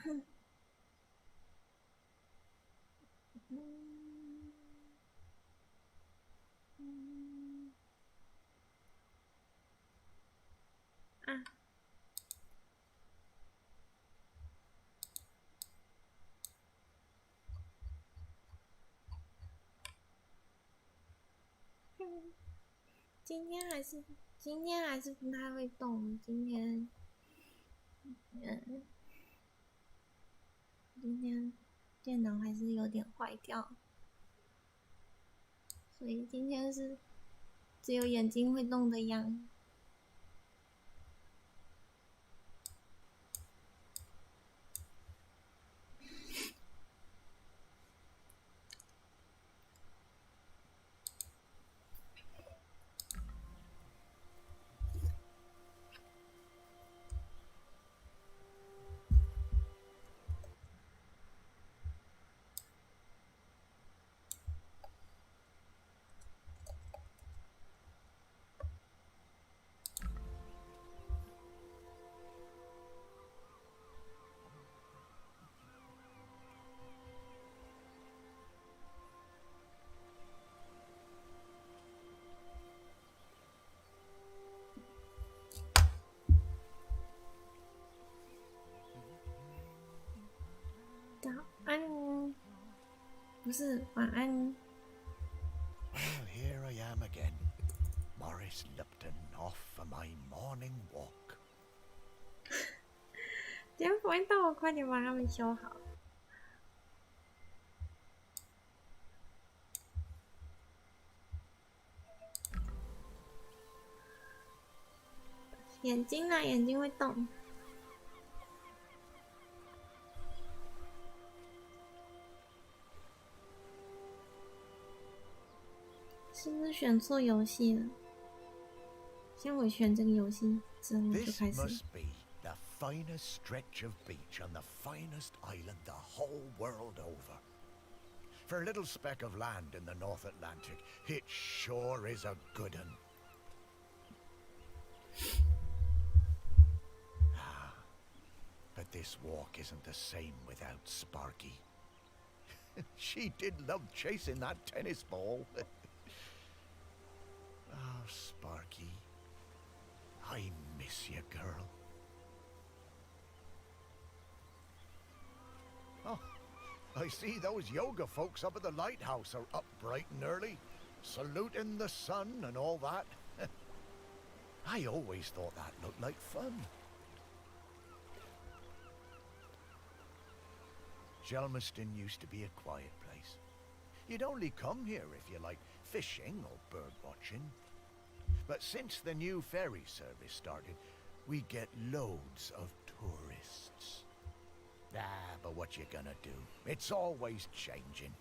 啊，今天还是不太会动。今天电脑还是有点坏掉，所以今天是只有眼睛会动的样。早安，不是晚安。Well, here I am again, Morris Lupton, off for my morning walk. 今天不会动，我快点把它们修好。眼睛呢？眼睛会动。是不是选错游戏了？先我选这个游戏之后就 This 开始。 must be the finest stretch of beach on the finest island the whole world over. For a little speck of land in the North Atlantic, it sure is a good un. But this walk isn't the same without Sparky. She did love chasing that tennis ball. Oh, Sparky. I miss you, girl. Oh, I see those yoga folks up at the lighthouse are up bright and early, saluting the sun and all that. I always thought that looked like fun. Shelmerston used to be a quiet place. You'd only come here if you liked fishing or bird watching. But since the new ferry service started, we get loads of tourists. Ah, but what you gonna do? It's always changing.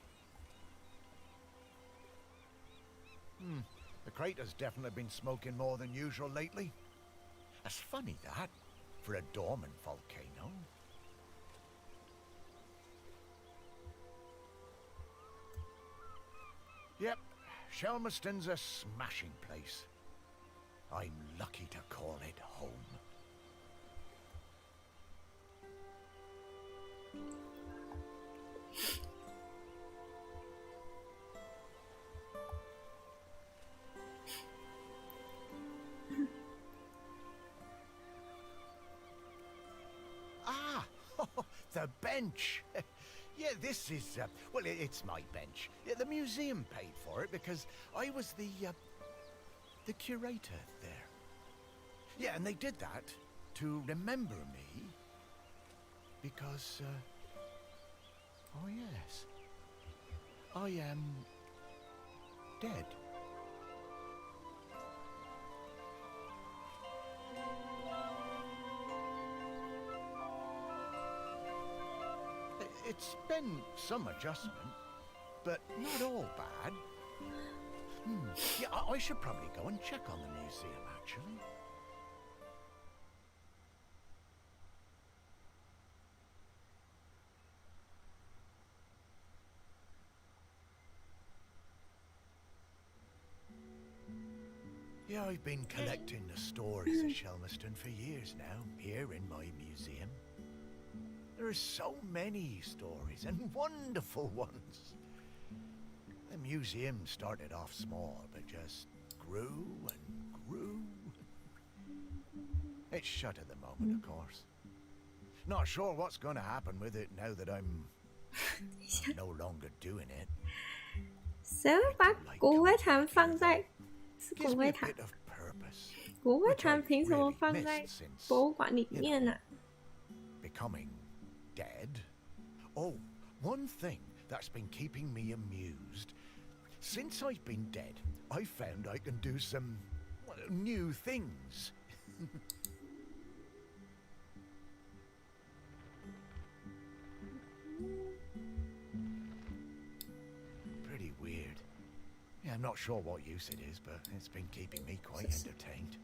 The crater's definitely been smoking more than usual lately. That's funny, that, for a dormant volcano. Yep, Shelmerston's a smashing place. I'm lucky to call it home. Ah, the bench. Yeah, this is, well, it's my bench. Yeah, the museum paid for it because I was the curator there. Yeah, and they did that to remember me because, oh yes, I am dead. It's been some adjustment, but not all bad. Yeah, I should probably go and check on the museum, actually. Yeah, I've been collecting the stories of Shelmerston for years now, here in my museum. There are so many stories and wonderful ones. The museum started off small, but just grew and grew. It's shut at the moment, of course. Not sure what's going to happen with it now that I'm no longer doing it. 谁会把骨灰坛放在？是骨 Gives me 灰 a 坛， bit of purpose. 骨灰 which 坛 I've 凭什么 really 放在 missed since, 博物馆里面呢、 becoming dead. Oh, one thing that's been keeping me amused. Since I've been dead, I found I can do some new things. Pretty weird. Yeah, I'm not sure what use it is, but it's been keeping me quite entertained.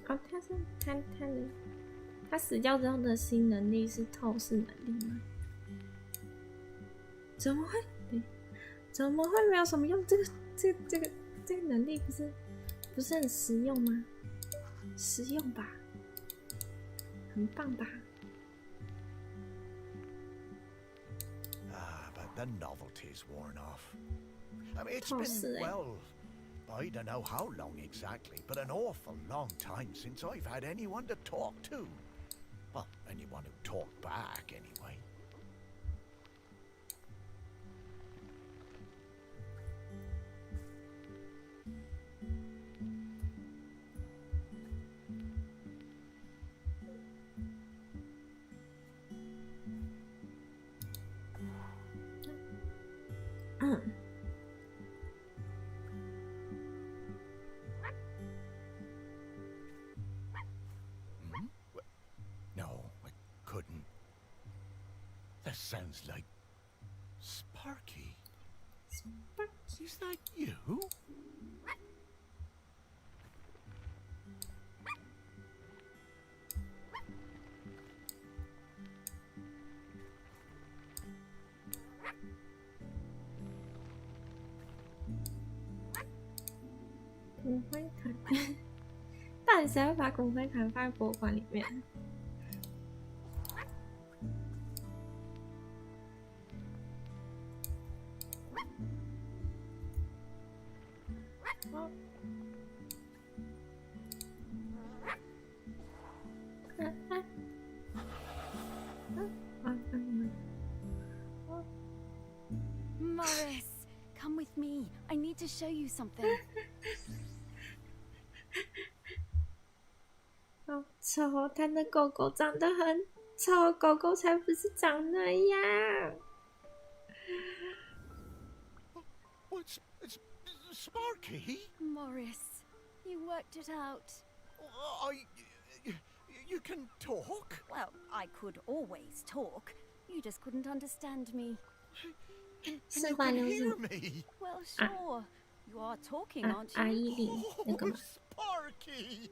哦，他死掉之后的新能力是透视能力吗？怎么会？怎么会没有什么用？这个能力不是很实用吗？实用吧，很棒吧。 But the novelty's worn off. I mean, it's 透视 been, well, I don't know how long exactly, but an awful long time since I've had anyone to talk to. Well, anyone who talked back, anyway. No, I couldn't. That sounds like Sparky. Is that you?骨灰坛，到底谁会把骨灰坛放在博物馆里面？哦，Morris, come with me. I need to show you something. 好丑！他的狗狗长得很丑，狗狗才不是长那样。 It's Sparky? Morris, you worked it out. You can talk? Well, I could always talk. You just couldn't understand me. And 示 you 范 can 就是 hear me? Well, sure. You are talking, 啊 aren't 阿 you? 依丽那个 Oh, 嘛， Sparky!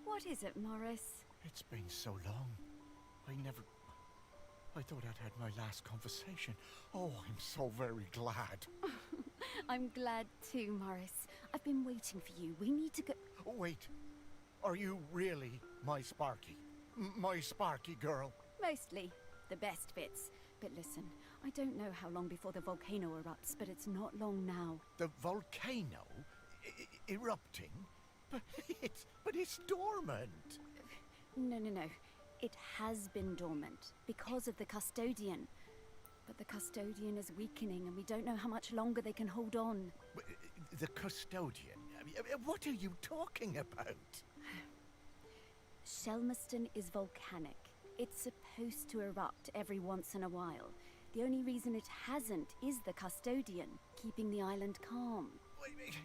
What is it, Morris? It's been so long. I thought I'd had my last conversation. Oh, I'm so very glad. I'm glad too, Morris. I've been waiting for you. We need to go. Oh, wait. Are you really my Sparky? My Sparky girl? Mostly. The best bits. But listen, I don't know how long before the volcano erupts, but it's not long now. The volcano erupting? But it's dormant. No. It has been dormant because of the custodian. But the custodian is weakening and we don't know how much longer they can hold on. The custodian? What are you talking about? Shelmerston is volcanic. It's supposed to erupt every once in a while. The only reason it hasn't is the custodian, keeping the island calm.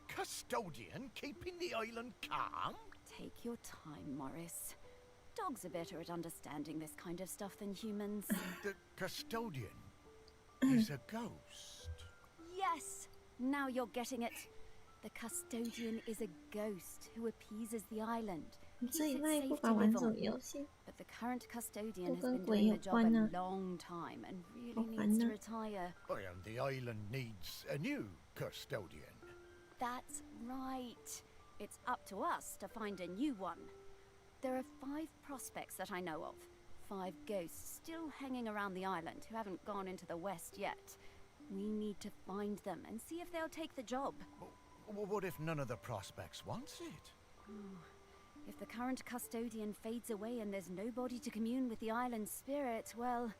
Custodian keeping the island calm? Take your time, Morris. Dogs are better at understanding this kind of stuff than humans. The custodian is a ghost. Yes! Now you're getting it. The custodian is a ghost who appeases the island. 这 Keeps 一 it 那一不 safe 法 to 玩 live 什么 on. 游戏？ But the current custodian has 都跟 been 鬼 doing 有 the job 关 a 呢。 long time and really 好 needs 烦 to 呢。 retire. And the island needs a new custodian. That's right. It's up to us to find a new one. There are 5 prospects that I know of. 5 ghosts still hanging around the island who haven't gone into the west yet. We need to find them and see if they'll take the job. What if none of the prospects wants it? Oh, if the current custodian fades away and there's nobody to commune with the island's spirit, well,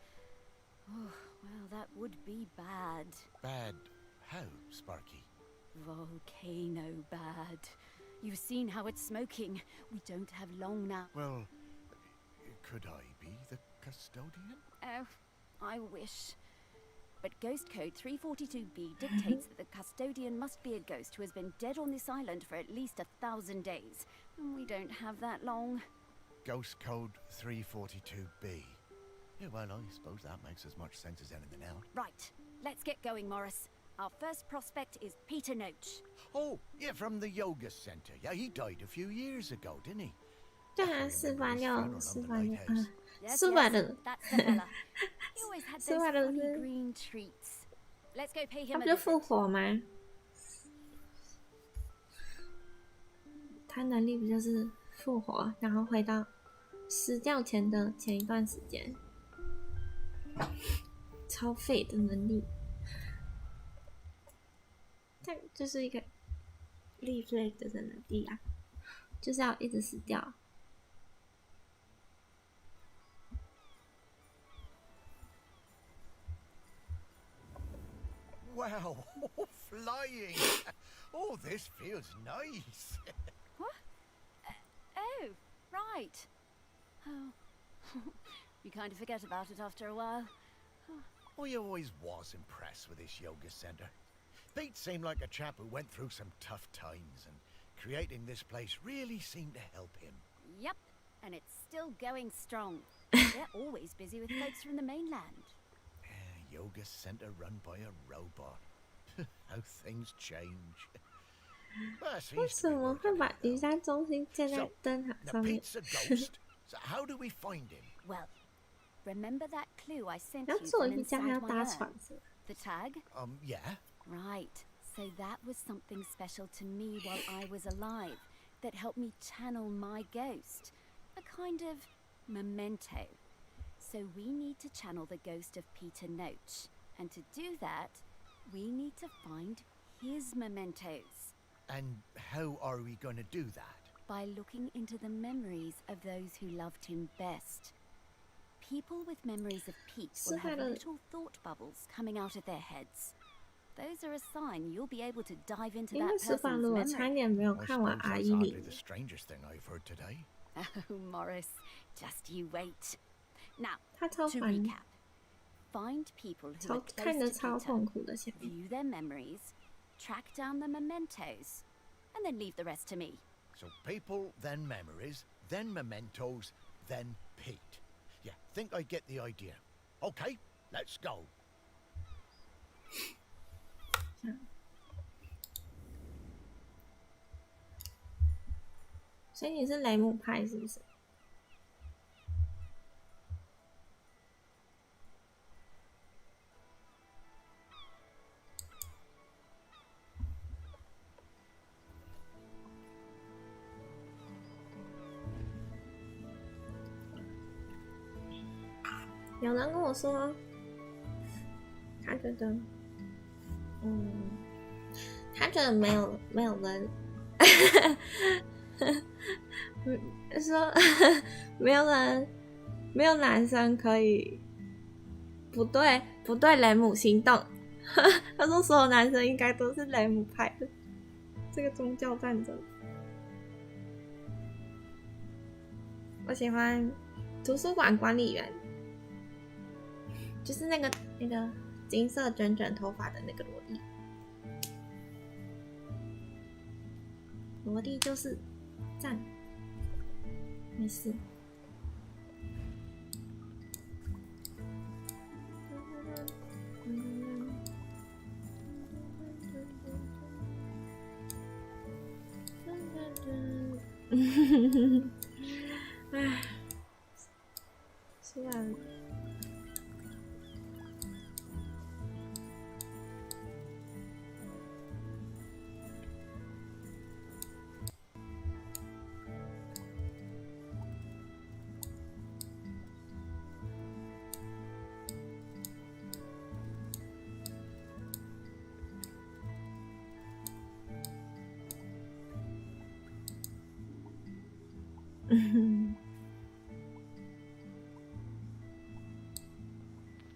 that would be bad. Bad how, Sparky? Volcano bad. You've seen how it's smoking. We don't have long now. Well, could I be the custodian? Oh, I wish. But Ghost Code 342B dictates that the custodian must be a ghost who has been dead on this island for at least 1,000 days. And we don't have that long. Ghost Code 342B. Yeah, well, I suppose that makes as much sense as anything else. Right, let's get going, Morris. Our first prospect is Peter Noach. Oh, yeah, from the yoga center. Yeah, he died a few years ago, didn't he? 对啊，486，486，Yes, 486， that's the fella. He always had those 486 funny 是 green treats. Let's go pay 他 him 不 a 就复 visit. 活吗？他能力不就是复活，然后回到死掉前的前一段时间，超废的能力。但就是一个立 flag 的能力啊，就是要一直死掉。Wow, flying! Oh, this feels nice. What? Oh, right. Oh, you kind of forget about it after a while. I always was impressed with this yoga center. Pete seemed like a chap who went through some tough times, and creating this place really seemed to help him. Yep, and it's still going strong. They're always busy with folks from the mainland. Yoga center run by a robot. How things change. 为什么会把瑜伽中心建在灯塔 Now 上面？ Pete's a ghost. So how do we find him? Well, remember that clue I sent 要 you 做 from 瑜伽还 inside 要 my 搭 urn? 船是吧？ The tag? Yeah. Right. So that was something special to me while I was alive that helped me channel my ghost. A kind of memento. So we need to channel the ghost of Peter Noach. And to do that, we need to find his mementos. And how are we going to do that? By looking into the memories of those who loved him best. People with memories of Pete will have little thought bubbles coming out of their heads. Those are a sign you'll be able to dive into 因为 that 石板 person's 路我差 memory. 点没有 I 看完 suppose R that's 一 hardly 零 the strangest thing I've heard today. Oh, Morris, just you wait. Now, 他超 to 烦， recap. Find people who 超 are 看着 close 超 to 痛 Peter, 苦的下面。 view their memories, track down the mementos, and then leave the rest to me. So people, then memories, then mementos, then Pete. Yeah, think I get the idea. Okay, let's go. 所以你是雷姆派是不是？有人跟我说，他觉得，他觉得没有人，说没有男生可以不对雷姆心动。他说所有男生应该都是雷姆派的这个宗教战争。我喜欢图书馆管理员。就是那个金色卷卷头发的那个萝莉，萝莉就是赞，没事。唉，虽然。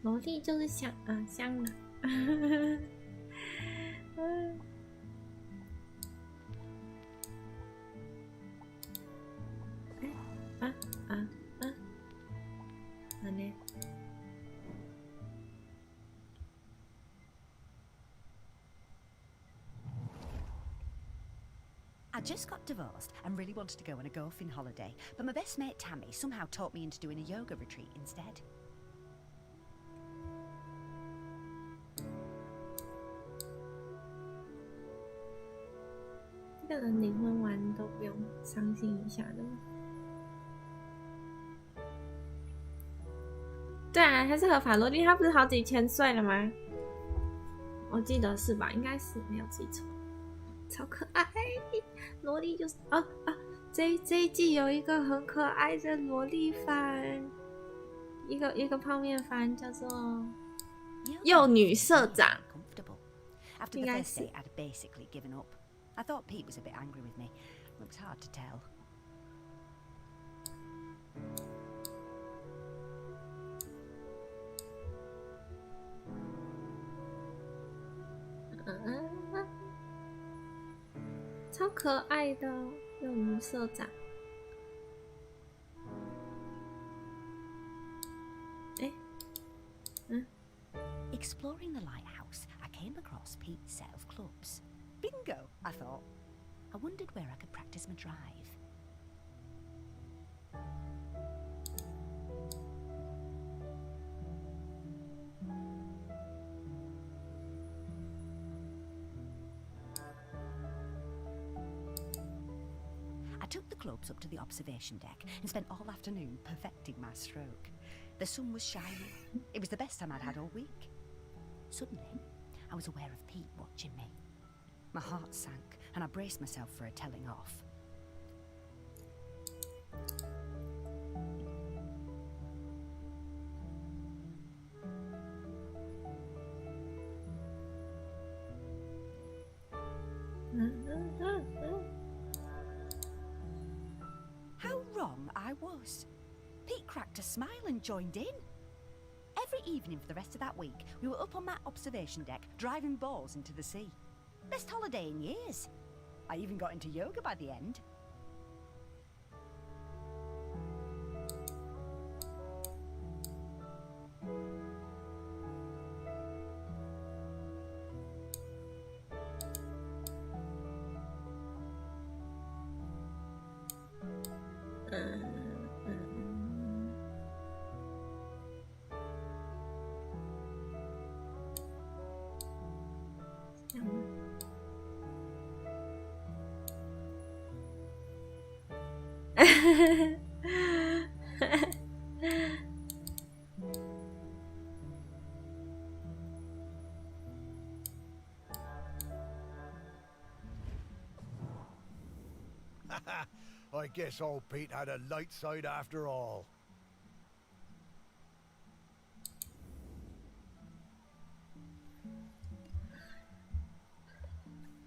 萝莉就是香啊，香的。呢？ I just got divorced and really wanted to go on a golfing holiday, but my best mate Tammy somehow talked me into doing a yoga retreat instead. 这个人离婚完都不用伤心一下的吗？对啊，他是合法萝莉，他不是好几千岁了吗？我记得是吧？应该是没有记错。超可爱，萝莉就是这一季有一个很可爱的萝莉番，一个泡面番叫做幼女社长， After the first day, I'd basically given up. I thought Pete was a bit angry with me. It was hard to tell. -超可爱的幼女社长。Exploring the lighthouse, I came across Pete's set of clubs. Bingo, I thought. I wondered where I could practice my drive. I took the clubs up to the observation deck and spent all afternoon perfecting my stroke. The sun was shining. It was the best time I'd had all week. Suddenly, I was aware of Pete watching me. My heart sank, and I braced myself for a telling off. How wrong I was. Pete cracked a smile and joined in. Every evening for the rest of that week, we were up on that observation deck, driving balls into the sea. Best holiday in years. I even got into yoga by the end. I guess old Pete had a light side after all.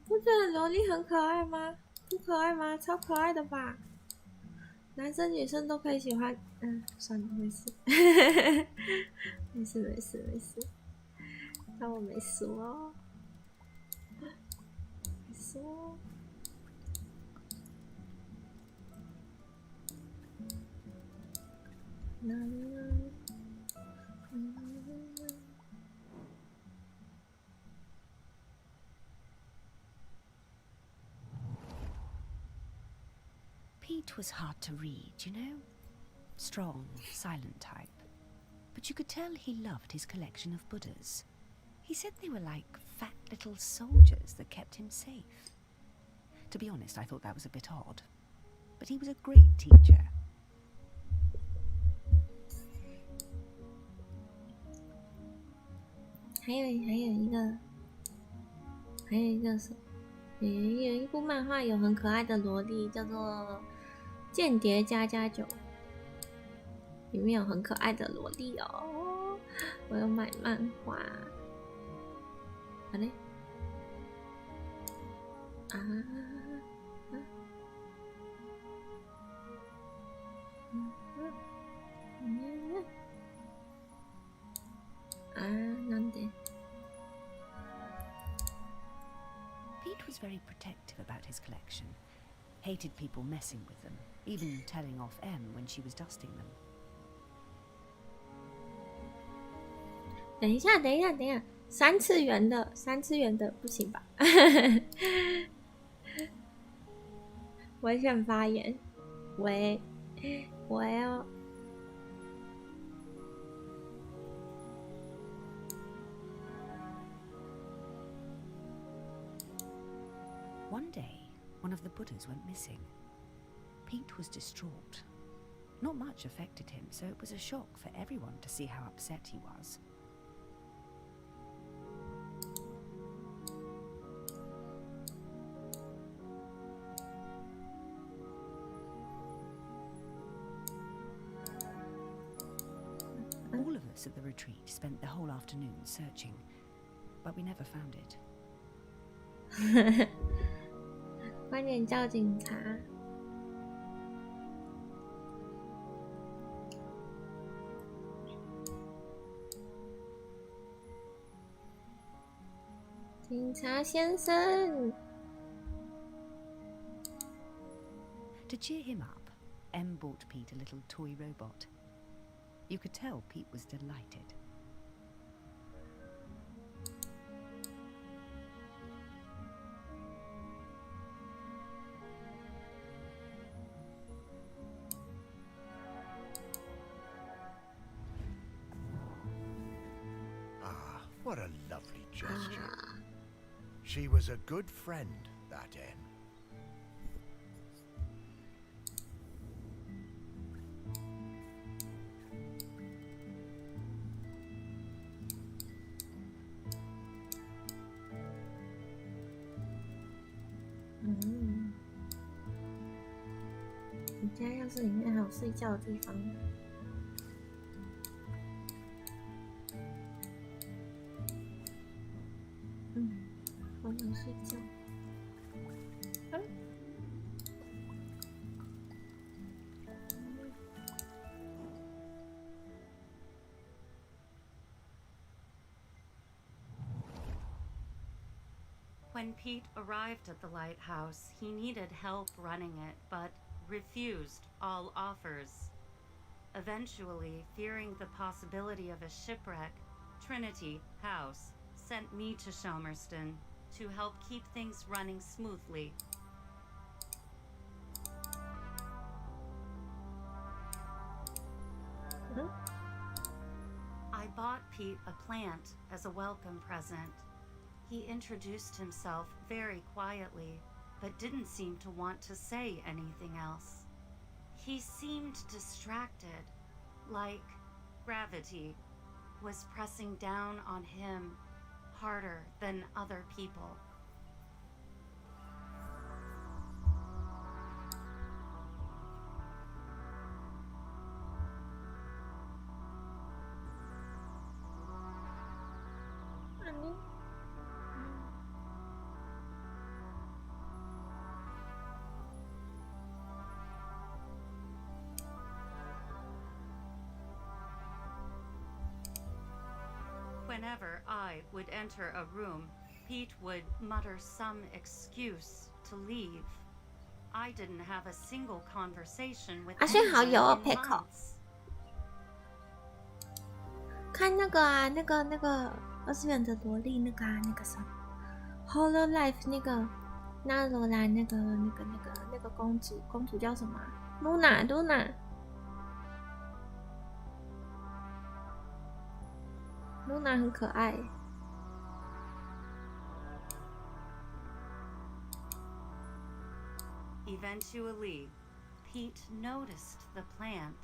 不觉得萝莉很可爱吗？不可爱吗？超可爱的吧！男生女生都可以喜欢。算了，没事，没事没事没事，当我没说，没说。Pete was hard to read, you know? Strong, silent type. But you could tell he loved his collection of Buddhas. He said they were like fat little soldiers that kept him safe. To be honest, I thought that was a bit odd. But he was a great teacher. 还有一部漫画有很可爱的萝莉，叫做《间谍家家酒》，里面有很可爱的萝莉哦。我有买漫画。好嘞。very protective about his collection. Hated people messing with them, even telling off M when she was dusting them. 等一下，三次元的不行吧？危险发言，喂哦。One day, one of the Buddhas went missing. Pete was distraught. Not much affected him, so it was a shock for everyone to see how upset he was. All of us at the retreat spent the whole afternoon searching, but we never found it. 快点叫警察！警察先生。To cheer him up, M bought Pete a little toy robot. You could tell Pete was delighted. Ah, what a lovely gesture. She was a good friend, that M.嗯，你家要是里面还有睡觉的地方，好想睡觉。When Pete arrived at the lighthouse, he needed help running it, but refused all offers. Eventually, fearing the possibility of a shipwreck, Trinity House sent me to Shelmerston to help keep things running smoothly. I bought Pete a plant as a welcome present. He introduced himself very quietly, but didn't seem to want to say anything else. He seemed distracted, like gravity was pressing down on him harder than other people. Whenever I would enter a room, Pete would mutter some excuse to leave. I didn't have a single conversation with 现在好油哦 anyone in，Pickle。 months. 看那个啊，那个二次元的萝莉，那个啊，那个什么 ，Hololive 那个纳罗兰那个公主叫什么？Luna。Luna 很可爱。Eventually, Pete noticed the plant.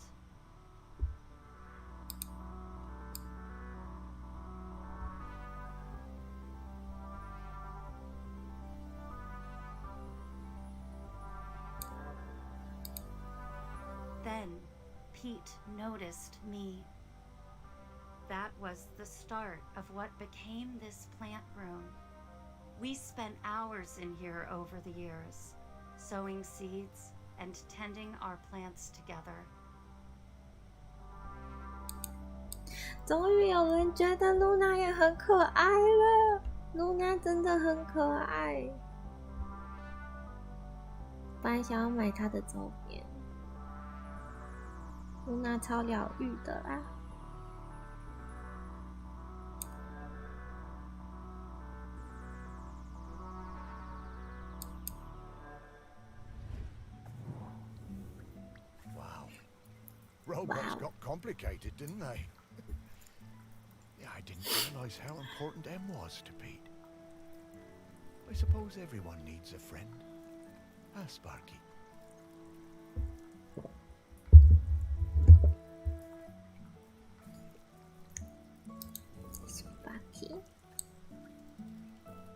Then, Pete noticed me. That was the start of what became this plant room. We spent hours in here over the years, sowing seeds and tending our plants together. 终于有人觉得露娜也很可爱了，露娜真的很可爱。本来想要买他的周边，露娜超疗愈的啦。Wow. Robots got complicated, didn't they? Yeah, I didn't realize how important M was to Pete. I suppose everyone needs a friend. Ah, Sparky. Sparky.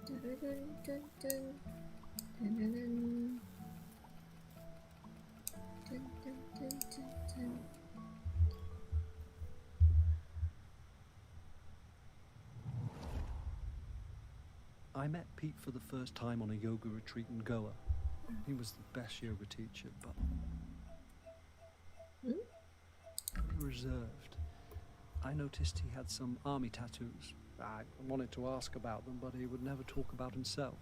Dun, dun, dun, dun. Dun, dun, dun. Dun, dun, dun, dun, dun. I met Pete for the first time on a yoga retreat in Goa. He was the best yoga teacher, but reserved. I noticed he had some army tattoos. I wanted to ask about them, but he would never talk about himself.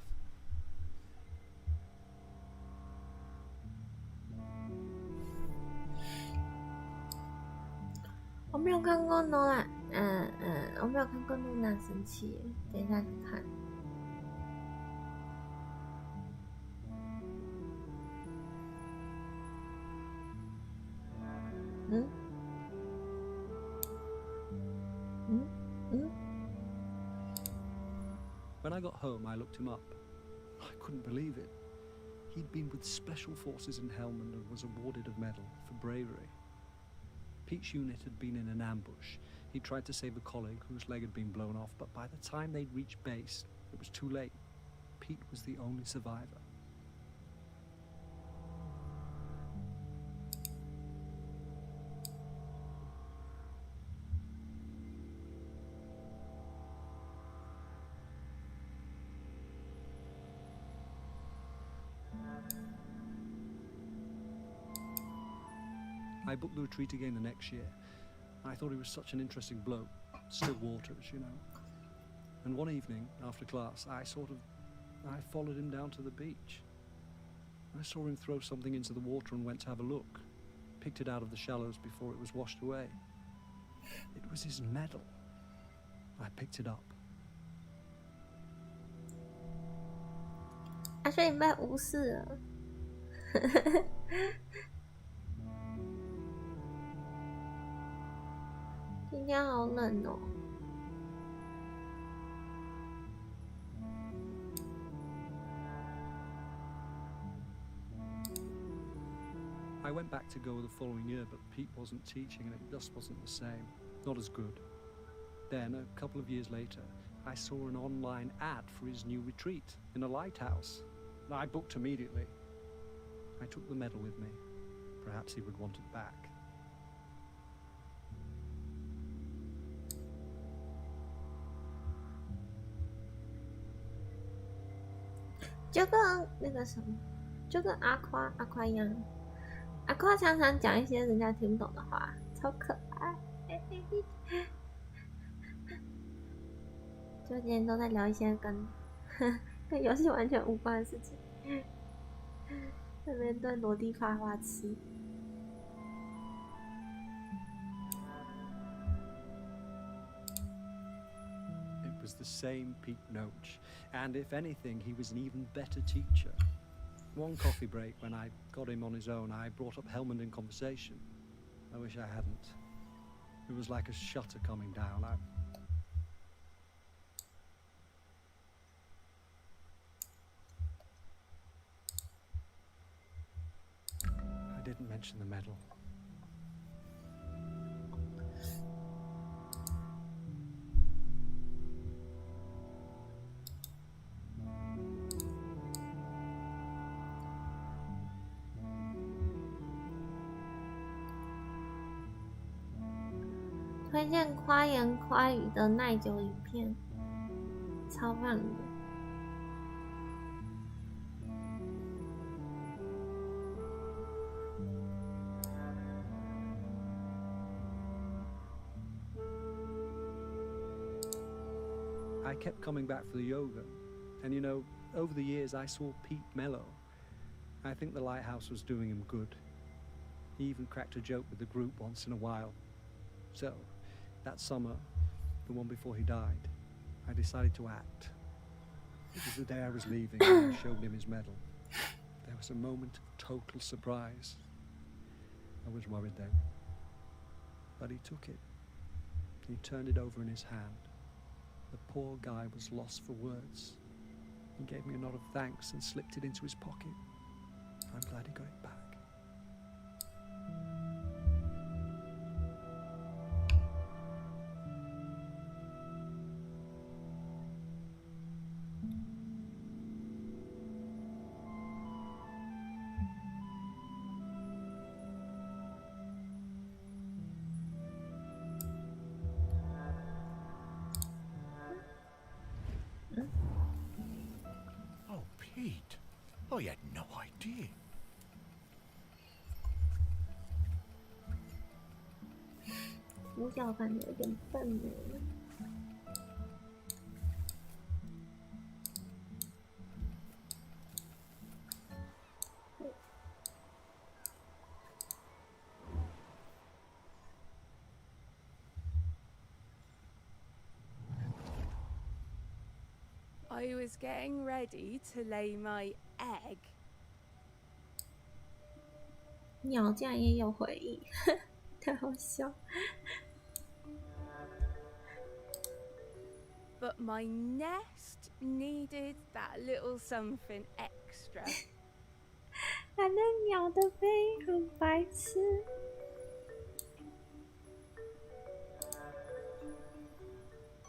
我没有看过诺兰，我没有看过露娜生气，等一下去看。When I got home, I looked him up. I couldn't believe it. He'd been with Special Forces in Helmand and was awarded a medal for bravery. Pete's unit had been in an ambush. He tried to save a colleague whose leg had been blown off, but by the time they'd reached base, it was too late. Pete was the only survivor. I booked the retreat again the next year. I thought he was such an interesting bloke. Still waters, you know. And one evening, after class, I followed him down to the beach. I saw him throw something into the water and went to have a look. Picked it out of the shallows before it was washed away. It was his medal. I picked it up. 阿轩你被无视了。今天好冷哦。I went back to go the following year, but Pete wasn't teaching and it just wasn't the same. Not as good. Then, a couple of years later, I saw an online ad for his new retreat in a lighthouse. I booked immediately. I took the medal with me. Perhaps he would want it back. 就跟那个什么，就跟阿夸一样，阿夸常常讲一些人家听不懂的话，超可爱。就今天都在聊一些跟游戏完全无关的事情，那边对萝莉发花痴。It was the same Pete Noach, and if anything, he was an even better teacher. One coffee break, when I got him on his own, I brought up Helmand in conversation. I wish I hadn't. It was like a shutter coming down. I didn't mention the medal. "推荐夸言夸语的耐久影片，超棒的。I kept coming back for the yoga, and you know, over the years I saw Pete mellow. I think the lighthouse was doing him good. He even cracked a joke with the group once in a while. So, that summer, the one before he died, I decided to act. It was the day I was leaving and I showed him his medal. There was a moment of total surprise. I was worried then. But he took it. He turned it over in his hand. The poor guy was lost for words. He gave me a nod of thanks and slipped it into his pocket. I'm glad he got it back. Oh, Pete. I had no idea. 主角感觉有点笨呢。I was getting ready to lay my egg. 鸟竟然也有回忆，太好笑。But my nest needed that little something extra. 它的鸟的背很白痴。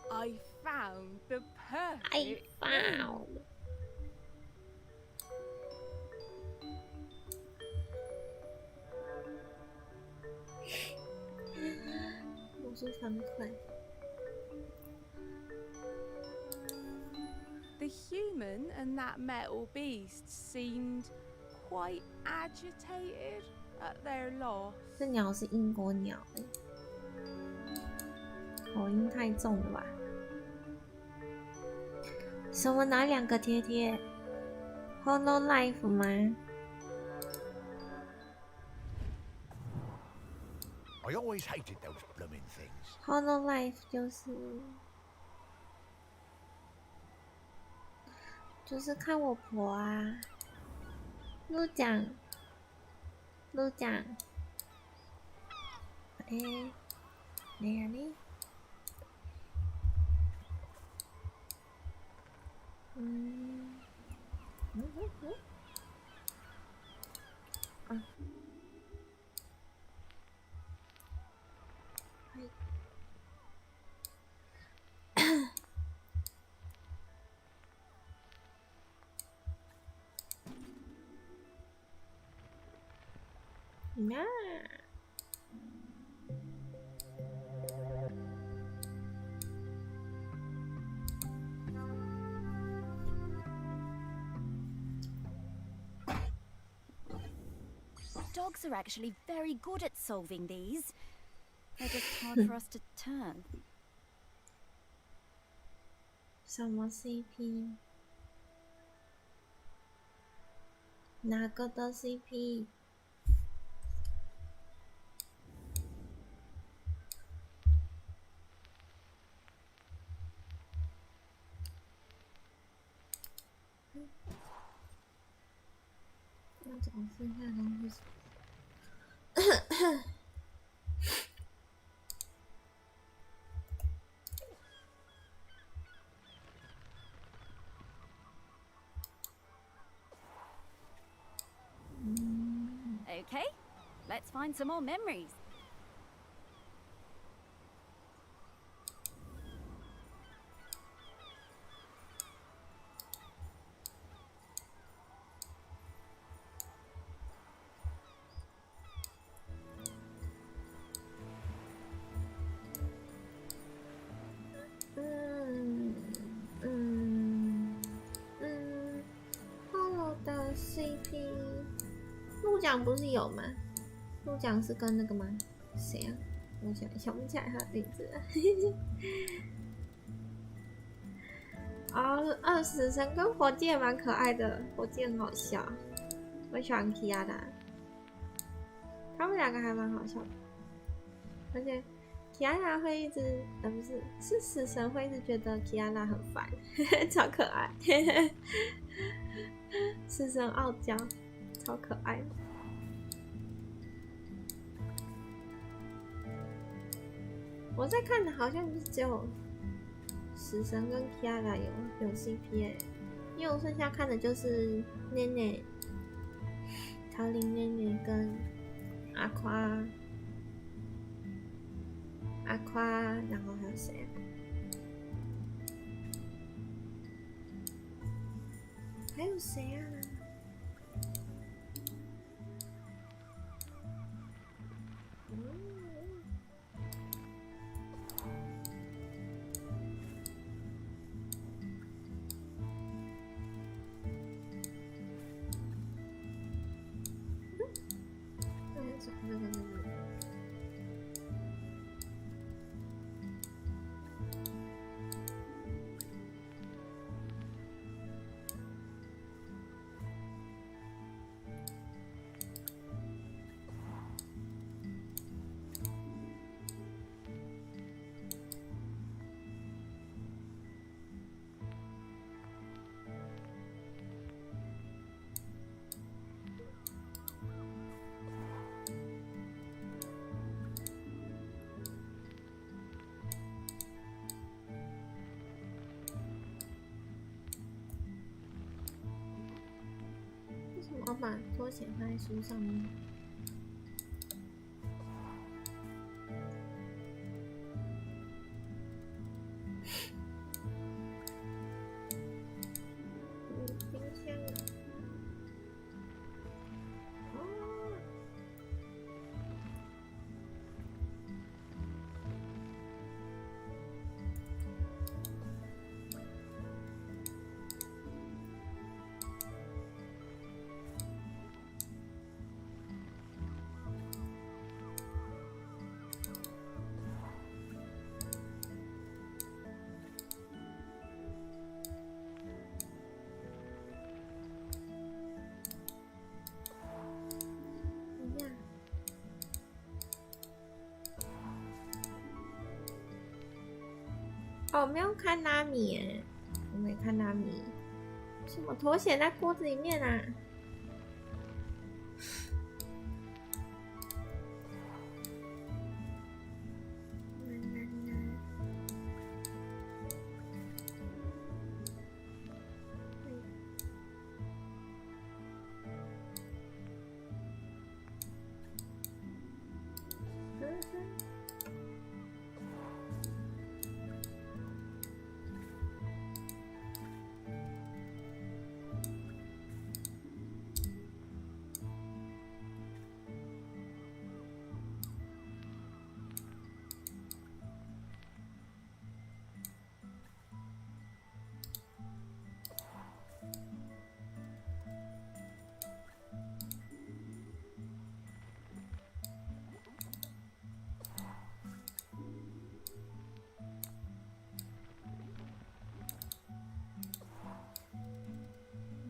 I found the I perfect found. 魔术方块。The human and that metal beast seemed quite agitated at their loss. 这鸟是英国鸟欸，口音太重了吧？什么哪两个贴贴 ？Hollow Life 吗 I always hated those blooming things. ？Hollow Life 就是看我婆啊，陆讲，哪里？啊。那。Dogs are actually very good at solving these. They're just hard for us to turn. 什么 CP？ 哪个的 CP？ 要找剩下的东西。Okay, let's find some more memories. Hello 的 CP， 陆奖不是有吗？陆奖是跟那个吗？谁啊？我想不起来他的名字了。哦，死神跟火箭蛮可爱的，火箭很好笑。我喜欢 Kiara， 他们两个还蛮好笑的，而且 Kiara 会一直，不是，是死神会一直觉得 Kiara 很烦，超可爱，死神傲娇，超可爱的。我在看的好像不是只有死神跟 Kiara 有 CP 因为我剩下看的就是奈奈、桃林奈奈跟阿夸，然后还有谁啊？还有谁啊？我把拖鞋放在书上面。冰箱啊！哦。哦，没有看拉米耶，我没看拉米。什么拖鞋在锅子里面啊？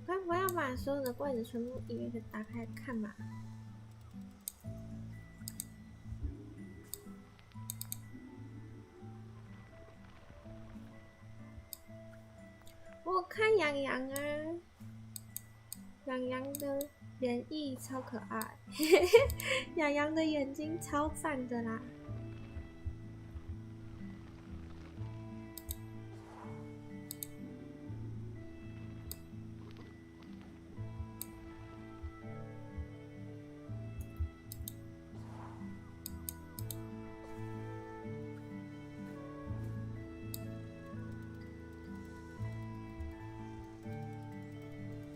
该不要把所有的柜子全部一个一个打开看吧？我看洋洋啊，洋洋的脸翼超可爱，洋洋的眼睛超赞的啦。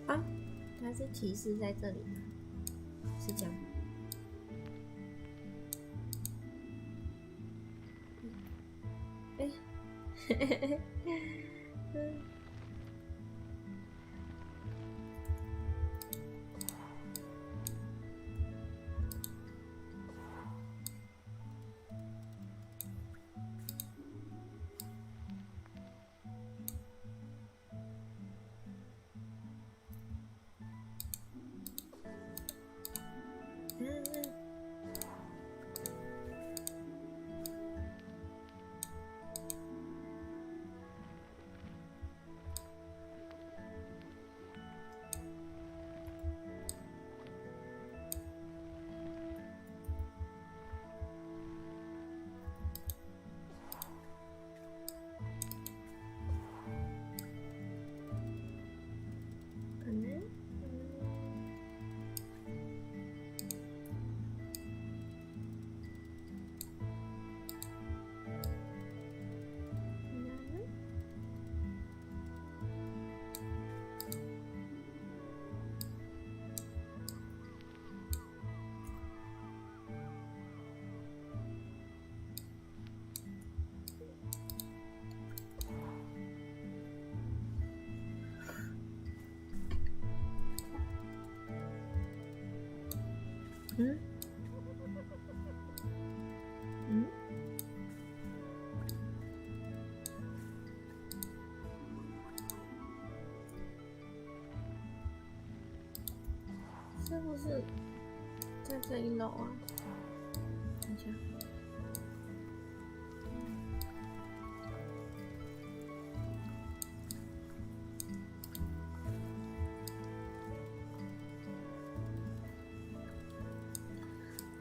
啊，它是提示在这里吗？是这样。哎，嘿嘿嘿嘿，嗯嗯，是不是在这一楼啊？看一下。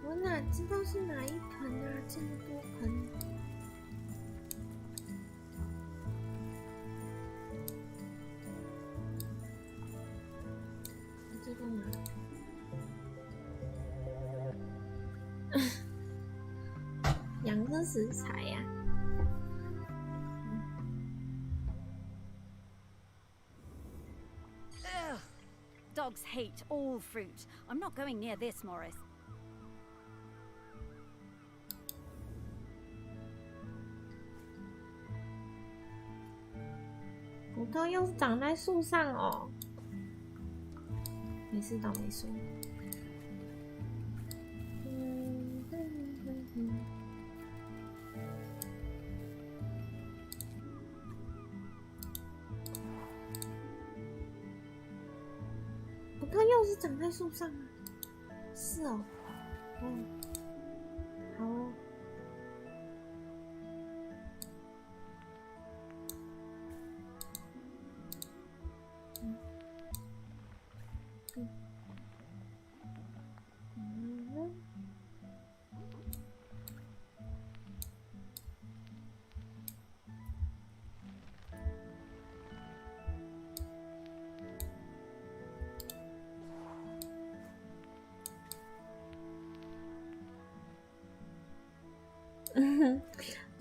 我哪知道是哪一盆啊？这么多盆。这个吗？养个食材呀、Ugh. Dogs hate all fruit. I'm not going near this, Morris. 葡萄又是长在树上哦。没事，倒霉树。葡萄又是长在树上啊？是哦。嗯，好哦。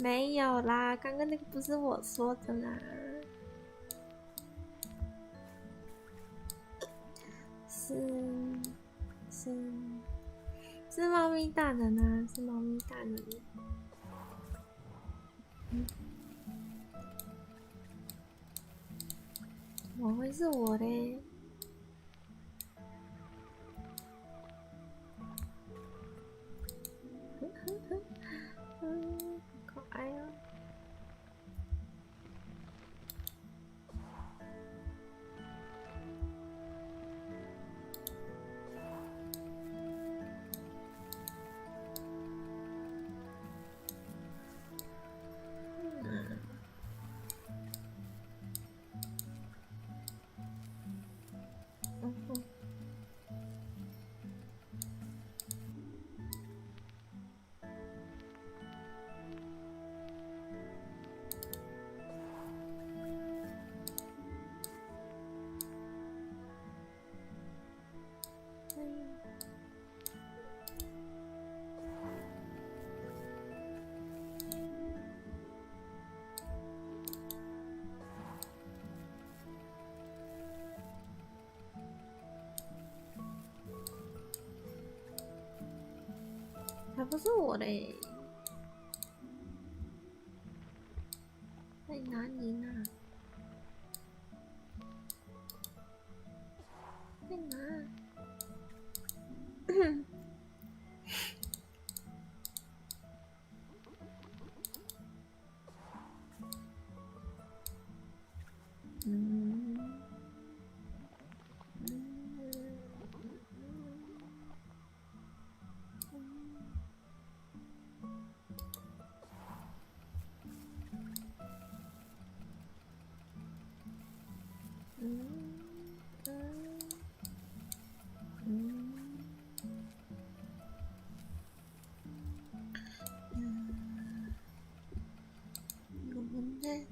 没有啦，刚刚那个不是我说的啦。是猫咪大人啊，是猫咪大人。怎么会是我嘞？可爱啊！还不是我嘞，在哪里呢？在哪？有뭔데？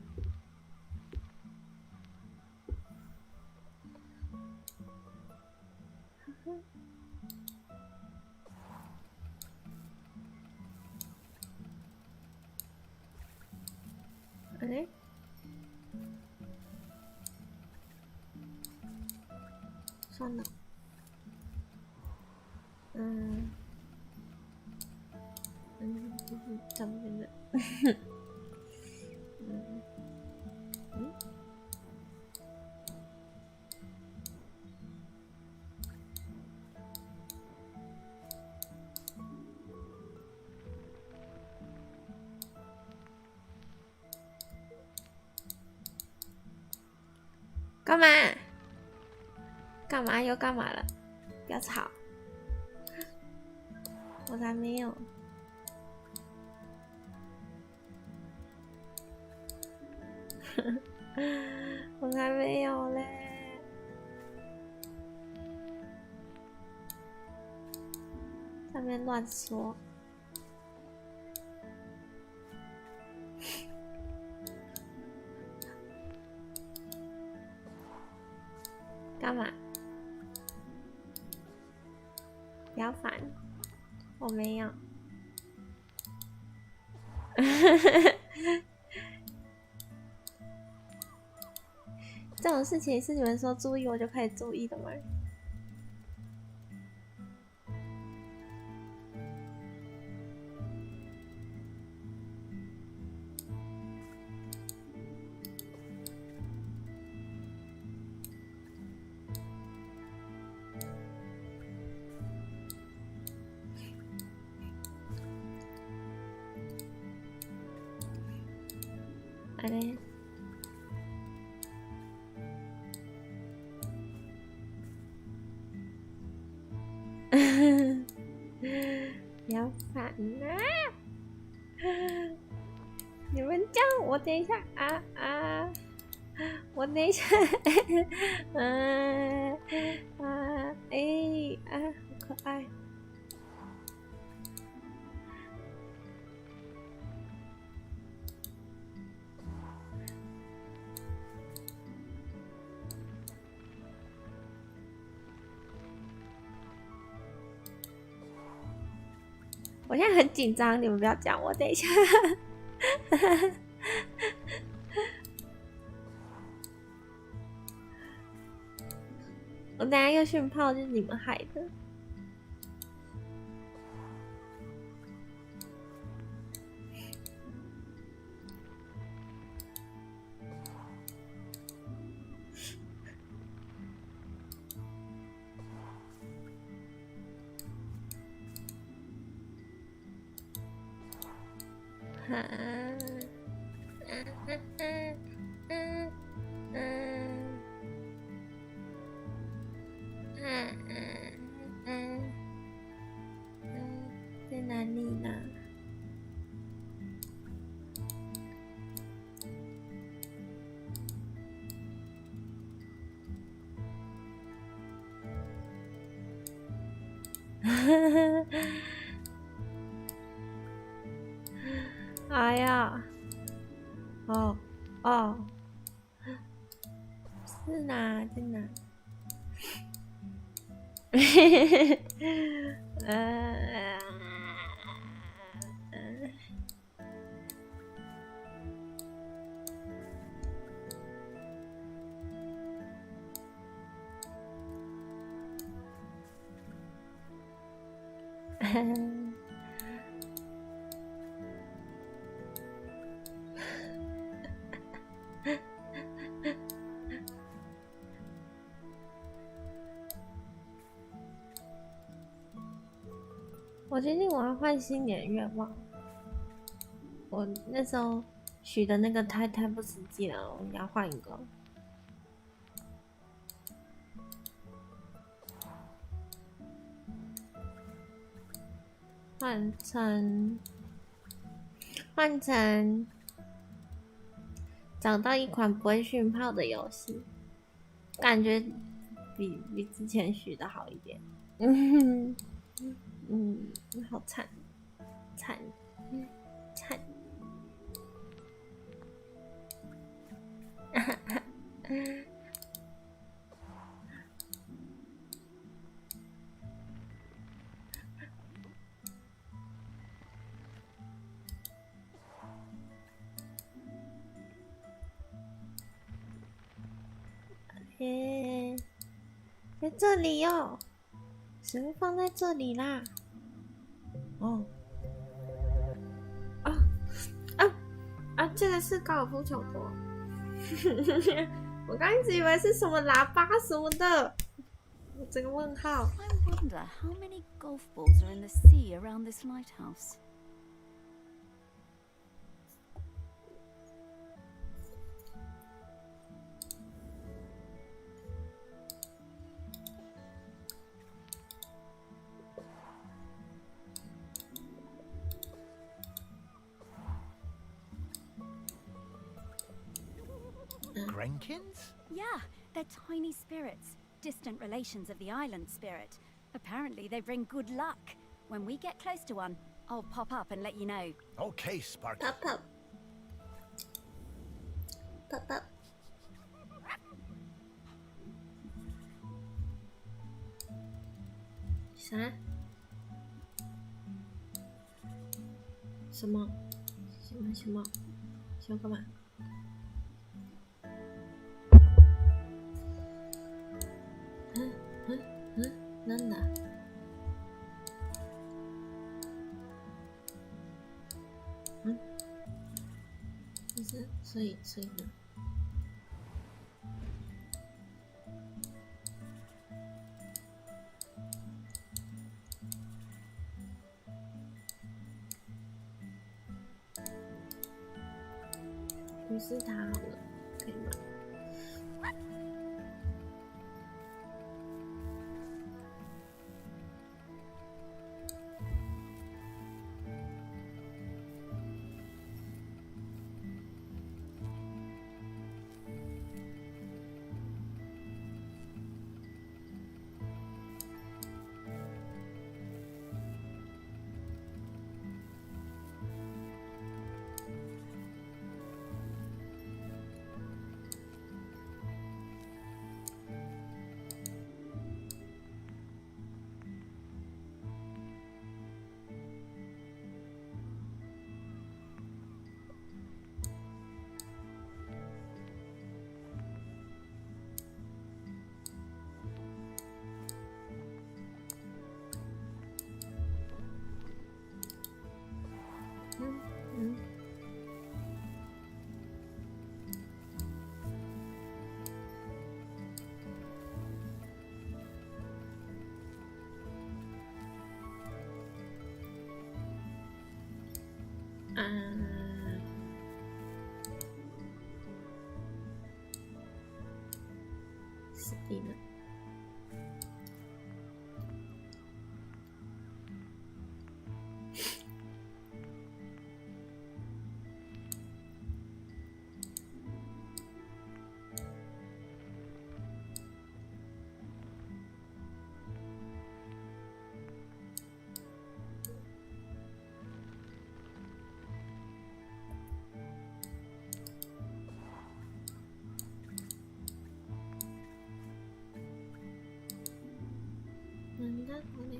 哎，算了，咱们真的，干嘛？干嘛又干嘛了？不要吵！我才没有。我才没有嘞！在那边乱说。干嘛？不要烦，我没有。这种事情是你们说注意我就可以注意的吗？好嘞。不要烦啊！你们叫我等一下啊！我等一下，好可爱。我现在很紧张，你们不要讲，我等一下。我等一下又训炮，就是你们害的。在哪里呢？哎呀，哦，是哪？在哪？我决定我要换新年愿望。我那时候许的那个太不实际了，我要换一个。换成找到一款不会训炮的游戏，感觉比之前许的好一点。好惨。在这里哟，食物放在这里啦。这个是高尔夫球桌。我刚一直以为是什么喇叭什么的，我整个问号。I wonder how many golf balls are in the sea around this lighthouse. Grenkins? Yeah, they're tiny spirits, distant relations of the island spirit. Apparently they bring good luck. When we get close to one, I'll pop up and let you know. Okay, Sparky. Pop up. Pop up. 啥？什么？什么？想要干嘛？なんだ？不是，所以呢？于是他好了，可以吗？死定了。なんだこれ。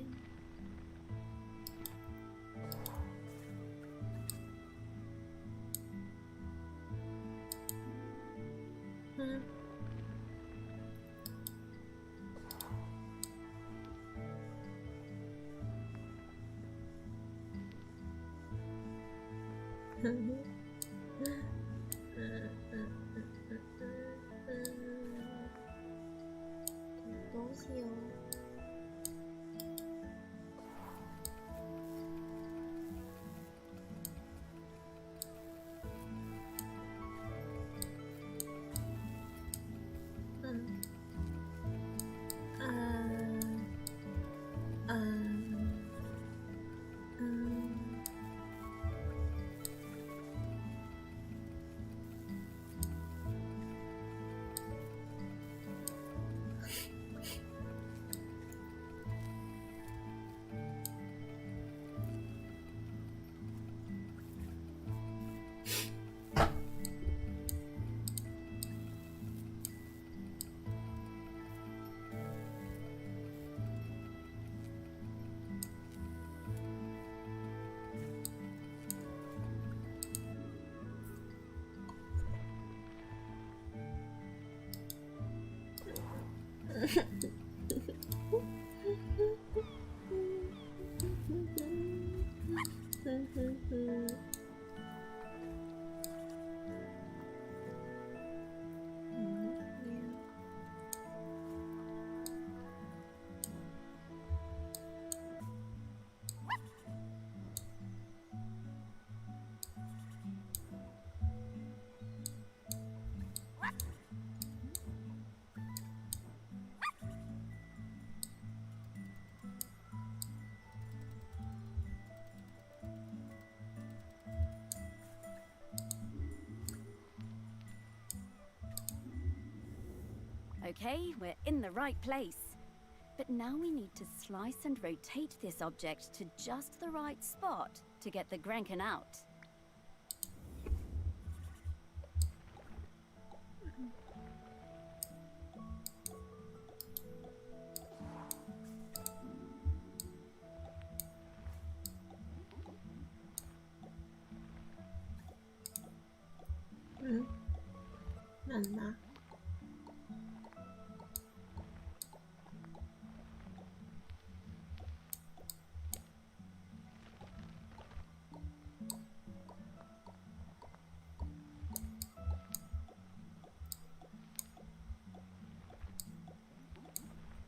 どうしよう。Okay, we're in the right place. But now we need to slice and rotate this object to just the right spot to get the Grenkin out.难吗？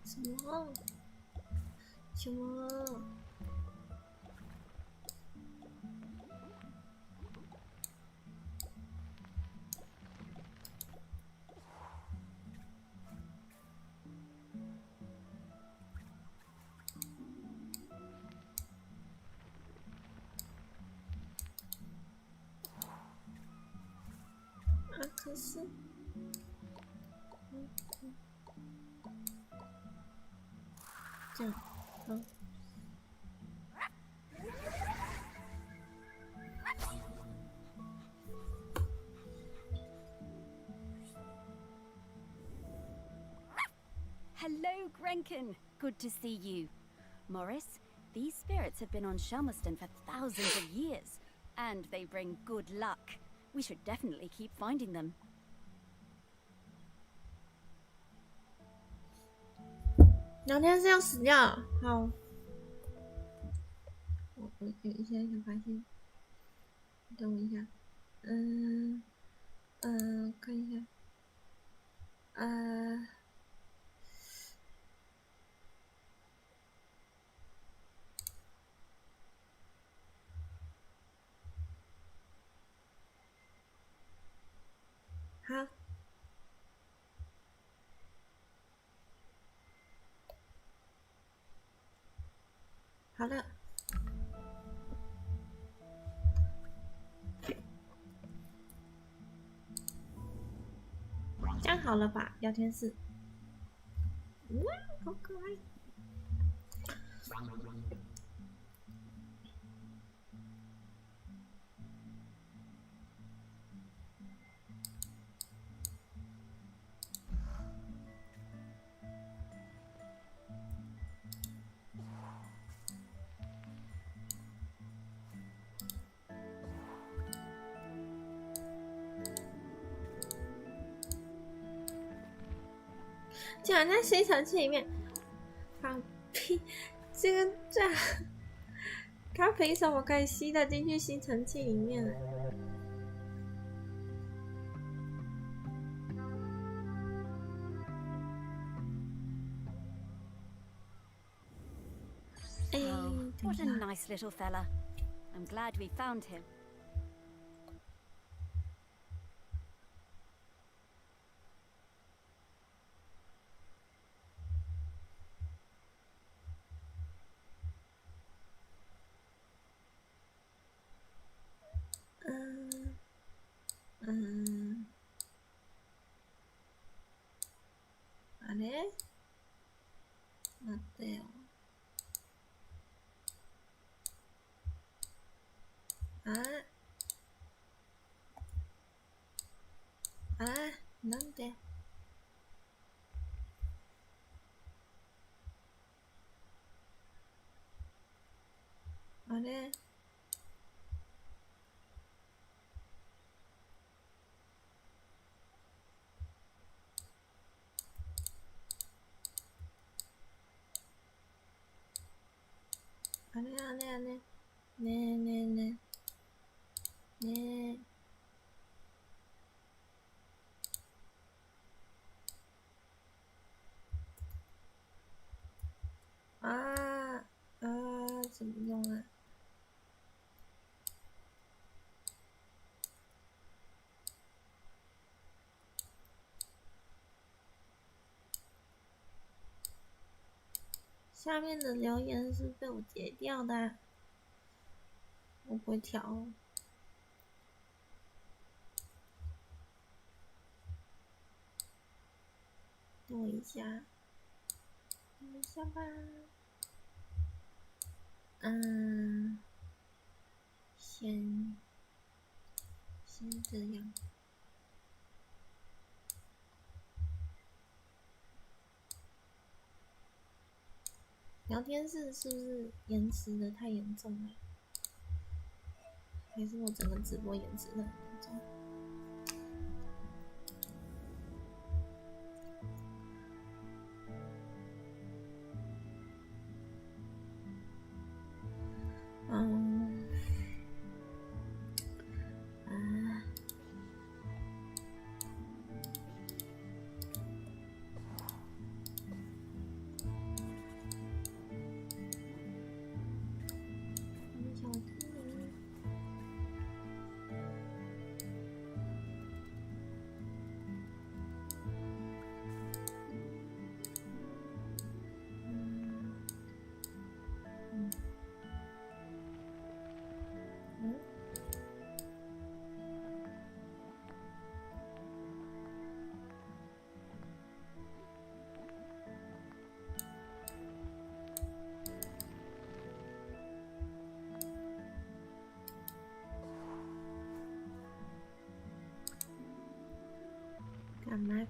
什么？什么？可是，这样，好。Hello, Grenkin. Good to see you. Morris, these spirits have been on Shelmerston for thousands of years, and they bring good luck. We should definitely keep finding them. 聊天室要死掉了，好。我一下才发现，等我一下，看一下，好。好的，这样好了吧？聊天室，哇，好可爱！竟然在吸尘器里面放屁，这个他凭什么可以吸得进去吸尘器里面呢？Oh, what a nice little fella. I'm glad we found him.あれ？待ってよ。なんで？あれ？あれあれあれ。ねえねえねえ。ねえ。怎么用啊？下面的留言是被我截掉的，我不会调哦。等我一下，等一下吧。先这样。聊天室是不是延迟的太严重了？还是我整个直播延迟的很严重？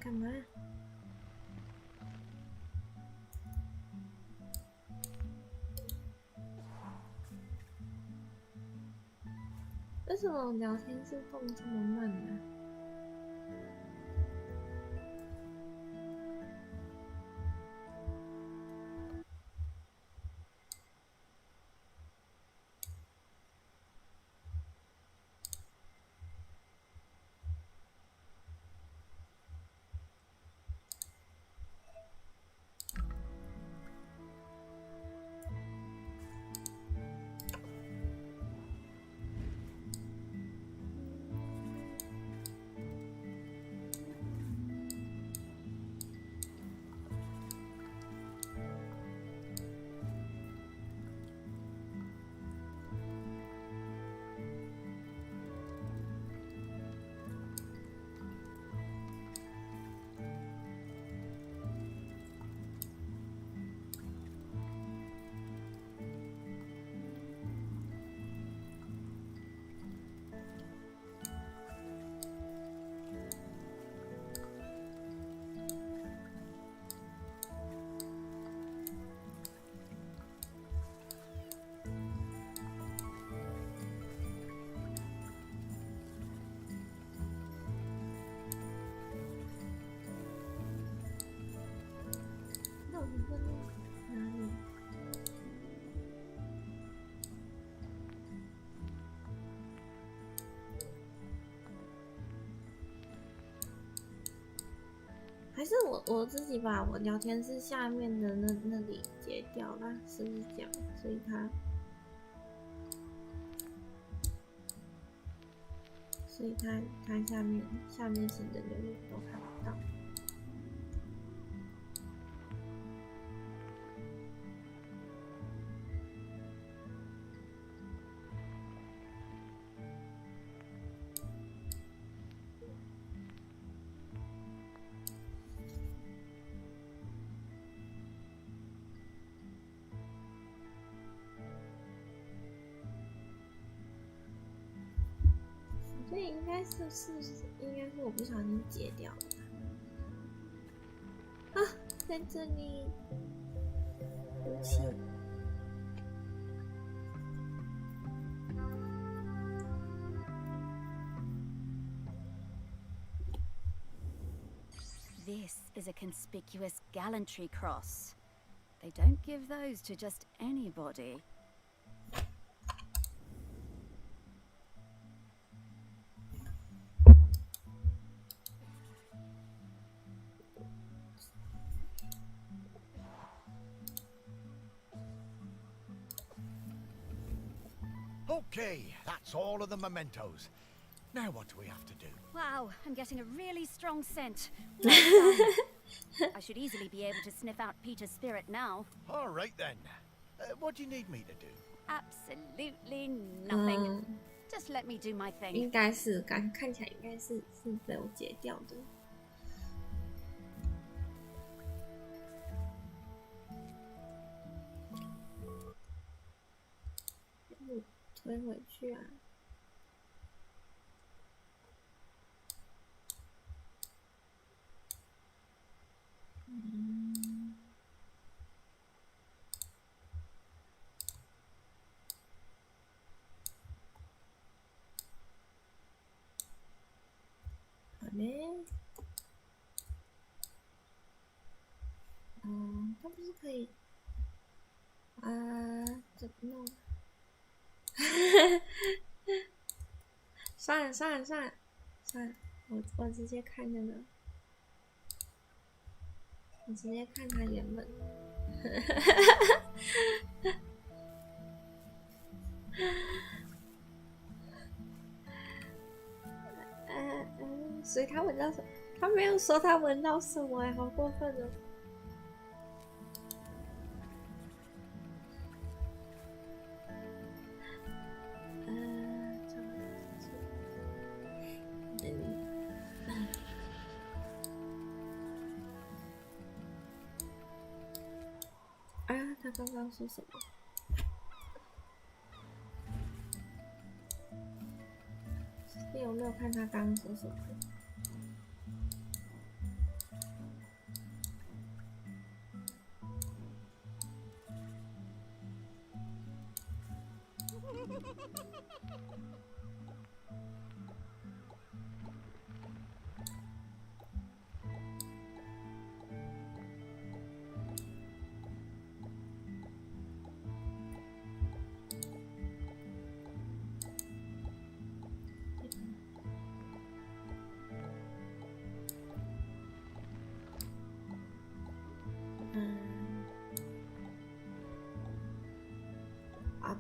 干嘛？为什么聊天室动这么慢呢？哪里？还是我自己把我聊天室下面的那里截掉了，是不是这样？所以它下面写的留言都看不到。所以应该是我不小心截掉的啊，在这里，对不起。This is a conspicuous gallantry cross. They don't give those to just anybody. Okay, that's all of the mementos. Now what do we have to do? Wow, I'm getting a really strong scent. Well done. I should easily be able to sniff out Peter's spirit now. All right then. What do you need me to do? Absolutely nothing. Just let me do my thing. 应该是看起来应该是被我截掉的。推回去啊。好嘞。它不是可以怎么弄？算了，我直接看那个，我直接看它原本。所以他闻到什么？他没有说他闻到什么好过分哦。他刚刚说什么？你有没有看他刚刚说什么？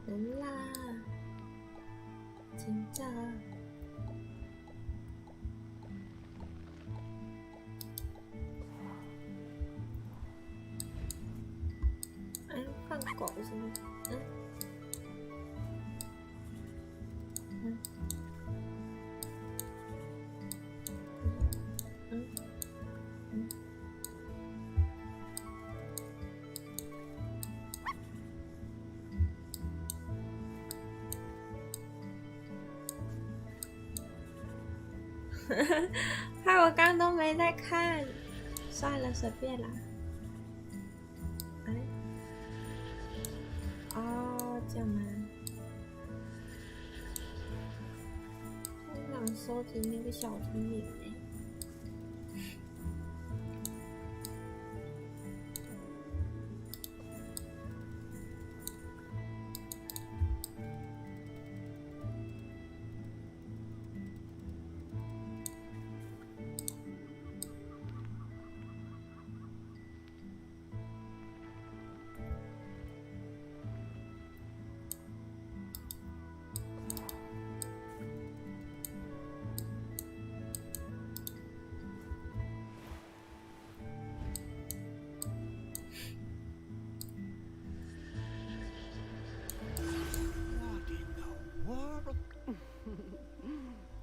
不啦，紧张。放狗是吗？害我刚都没在看，算了，随便啦。这样吗？我想收集那个小精灵欸。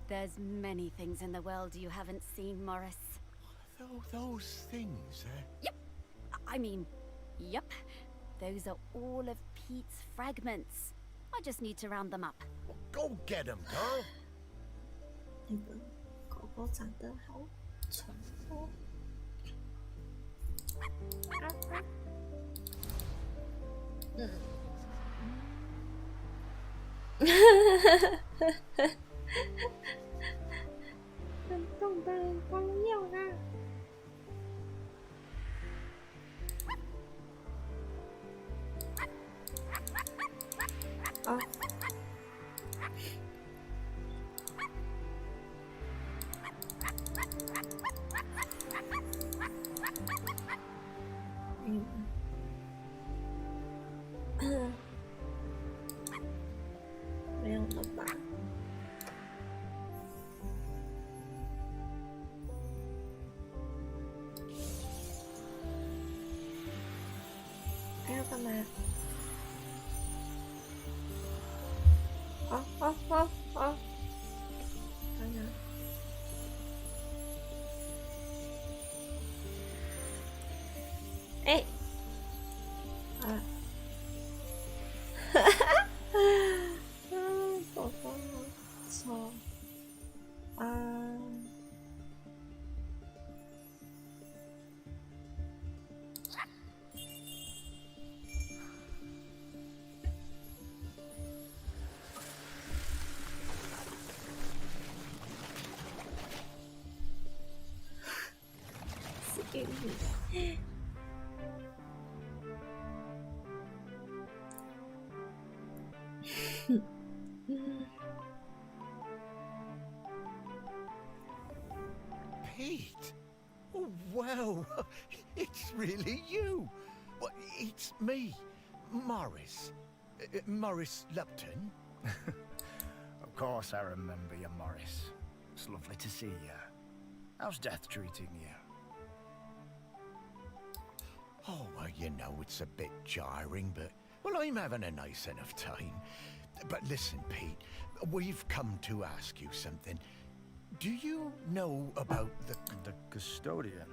There's many things in the world you haven't seen, Morris. Those things, Yep. I mean, yep. Those are all of Pete's fragments. I just need to round them up. Well, go get them, girl. 那个狗狗长得好丑哦。很动的光耀啊！啊！没有了吧？还要干嘛？看看。哎，啊， Pete? Oh, wow. It's really you. Well, it's me, Morris. Morris Lupton. Of course I remember you, Morris. It's lovely to see you. How's death treating you? Oh, well, you know, it's a bit jarring, but... Well, I'm having a nice enough time. But listen, Pete, we've come to ask you something. Do you know about The custodian?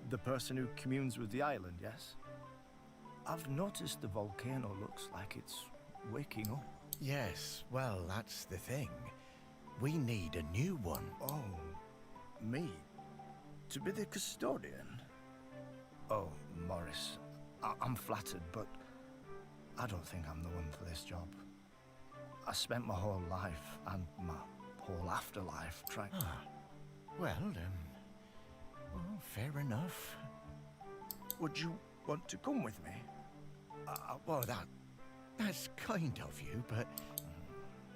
The person who communes with the island, yes? I've noticed the volcano looks like it's waking up. Yes, well, that's the thing. We need a new one. Oh, me? To be the custodian? Oh, Morris, I'm flattered, but I don't think I'm the one for this job. I spent my whole life and my whole afterlife trying... Well, fair enough. Would you want to come with me? Well, that's kind of you, but...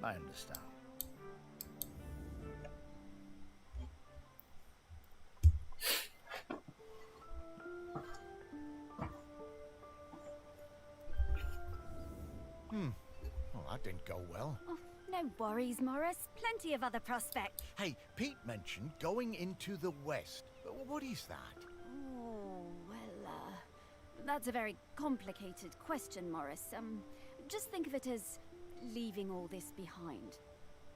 I understand. Well, that didn't go well. Oh, no worries, Morris. Plenty of other prospects. Hey, Pete mentioned going into the west. What is that? Oh, well, that's a very complicated question, Morris. Just think of it as leaving all this behind,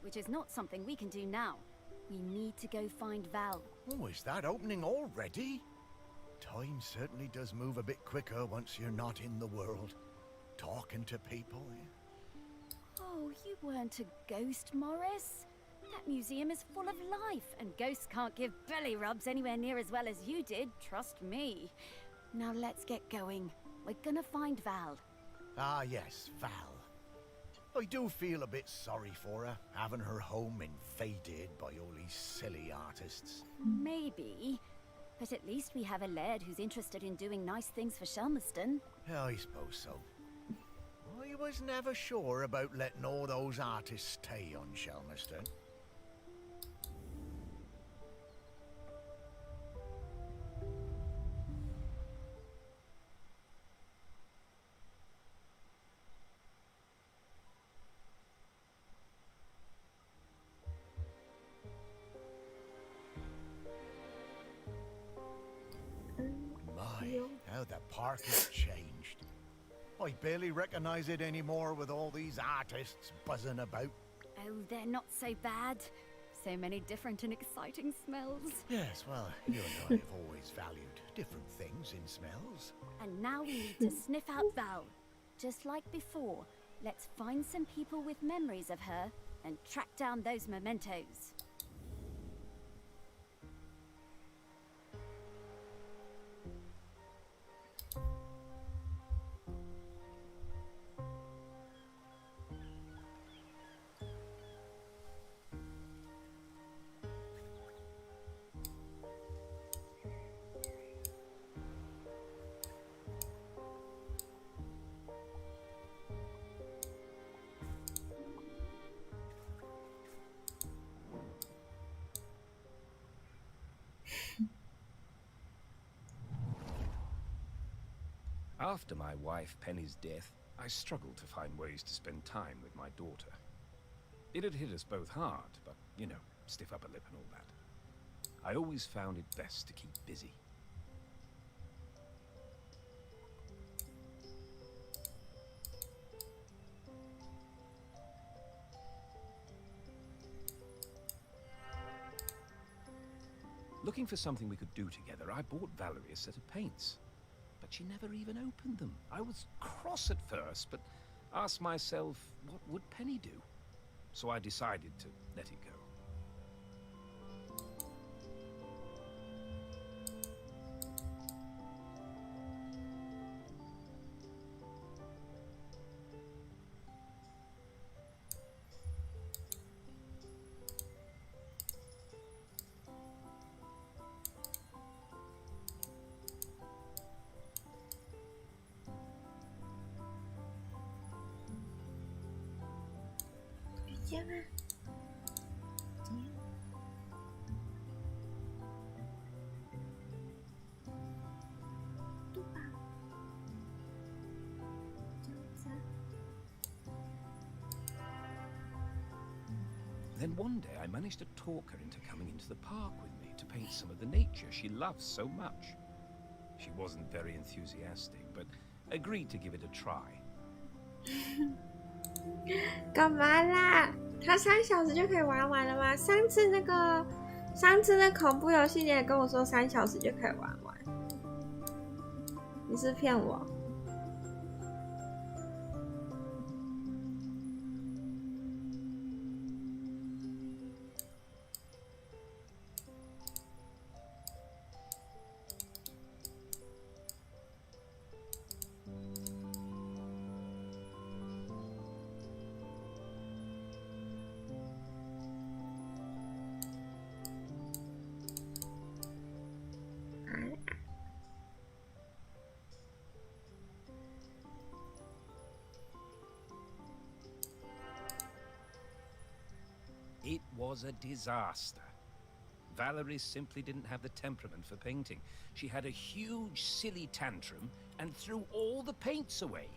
which is not something we can do now. We need to go find Val. Oh, is that opening already? Time certainly does move a bit quicker once you're not in the world. Talking to people. Oh, you weren't a ghost, Morris. That museum is full of life, and ghosts can't give belly rubs anywhere near as well as you did, trust me. Now let's get going. We're gonna find Val. Ah, yes, Val. I do feel a bit sorry for her, having her home invaded by all these silly artists. Maybe. But at least we have a laird who's interested in doing nice things for Shelmerston. Yeah, I suppose so. I was never sure about letting all those artists stay on Shelmerston. My, how the park has changed. I barely recognize it anymore with all these artists buzzing about. Oh, they're not so bad. So many different and exciting smells. Yes, well, you and I have always valued different things in smells. And now we need to sniff out Val. Just like before, let's find some people with memories of her and track down those mementos. After my wife Penny's death, I struggled to find ways to spend time with my daughter. It had hit us both hard, but, you know, stiff upper lip and all that. I always found it best to keep busy. Looking for something we could do together, I bought Valerie a set of paints. But she never even opened them. I was cross at first, but asked myself, what would Penny do? So I decided to let it go. 间吗？怎样？对吧？这样子啊。 Then one day I managed to talk her into coming into the park with me to paint some of the nature she loves so much. She wasn't very enthusiastic, but agreed to give it a try. 干嘛啦？他3小时就可以玩完了吗？上次那恐怖游戏你也跟我说3小时就可以玩完，你是骗我？ It was a disaster. Valerie simply didn't have the temperament for painting. She had a huge, silly tantrum and threw all the paints away.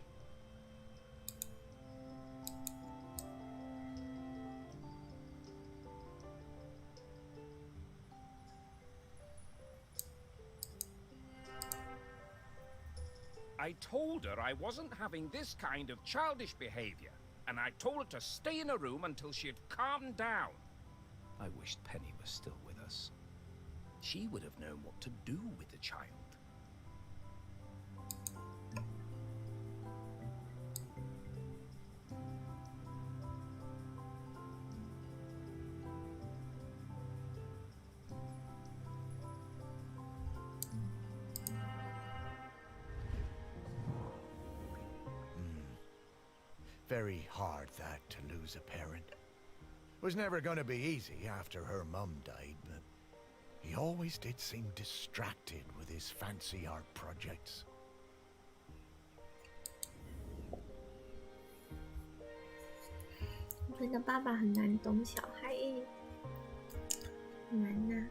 I told her I wasn't having this kind of childish behavior, and I told her to stay in her room until she had calmed down. I wished Penny was still with us. She would have known what to do with the child. Very hard that to lose a parent. Was never gonna be easy after her mum died, but he always did seem distracted with his fancy art projects. 我觉得爸爸很难懂小孩，很难呐。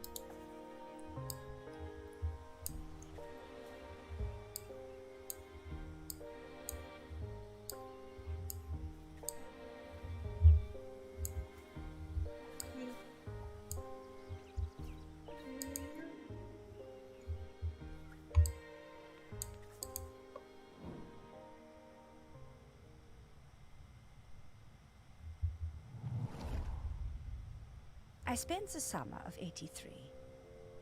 I spent the summer of '83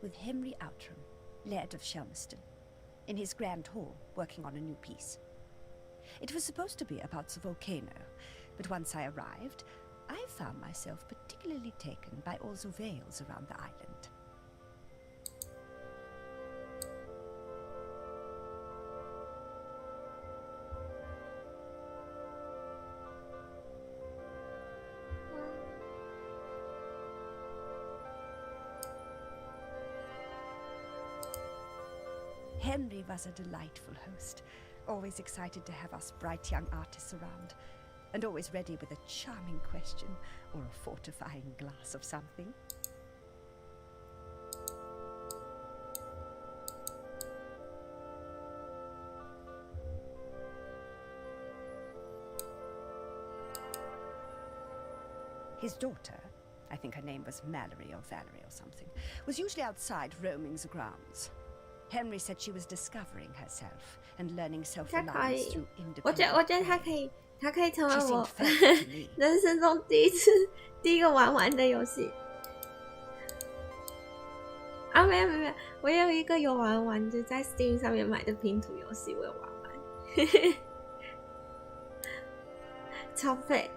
with Henry Outram, Laird of Shelmerston, in his grand hall working on a new piece. It was supposed to be about the volcano, but once I arrived, I found myself particularly taken by all the vales around the island. Henry was a delightful host, always excited to have us bright young artists around, and always ready with a charming question or a fortifying glass of something. His daughter, I think her name was Mallory or Valerie or something, was usually outside roaming the grounds. Henry said she was discovering herself and learning self-reliance through independent. 我觉得他可以成为我人生中第一个玩完的游戏。啊，没有，我有一个有玩完，就在 Steam 上面买的拼图游戏，我有玩完，超废。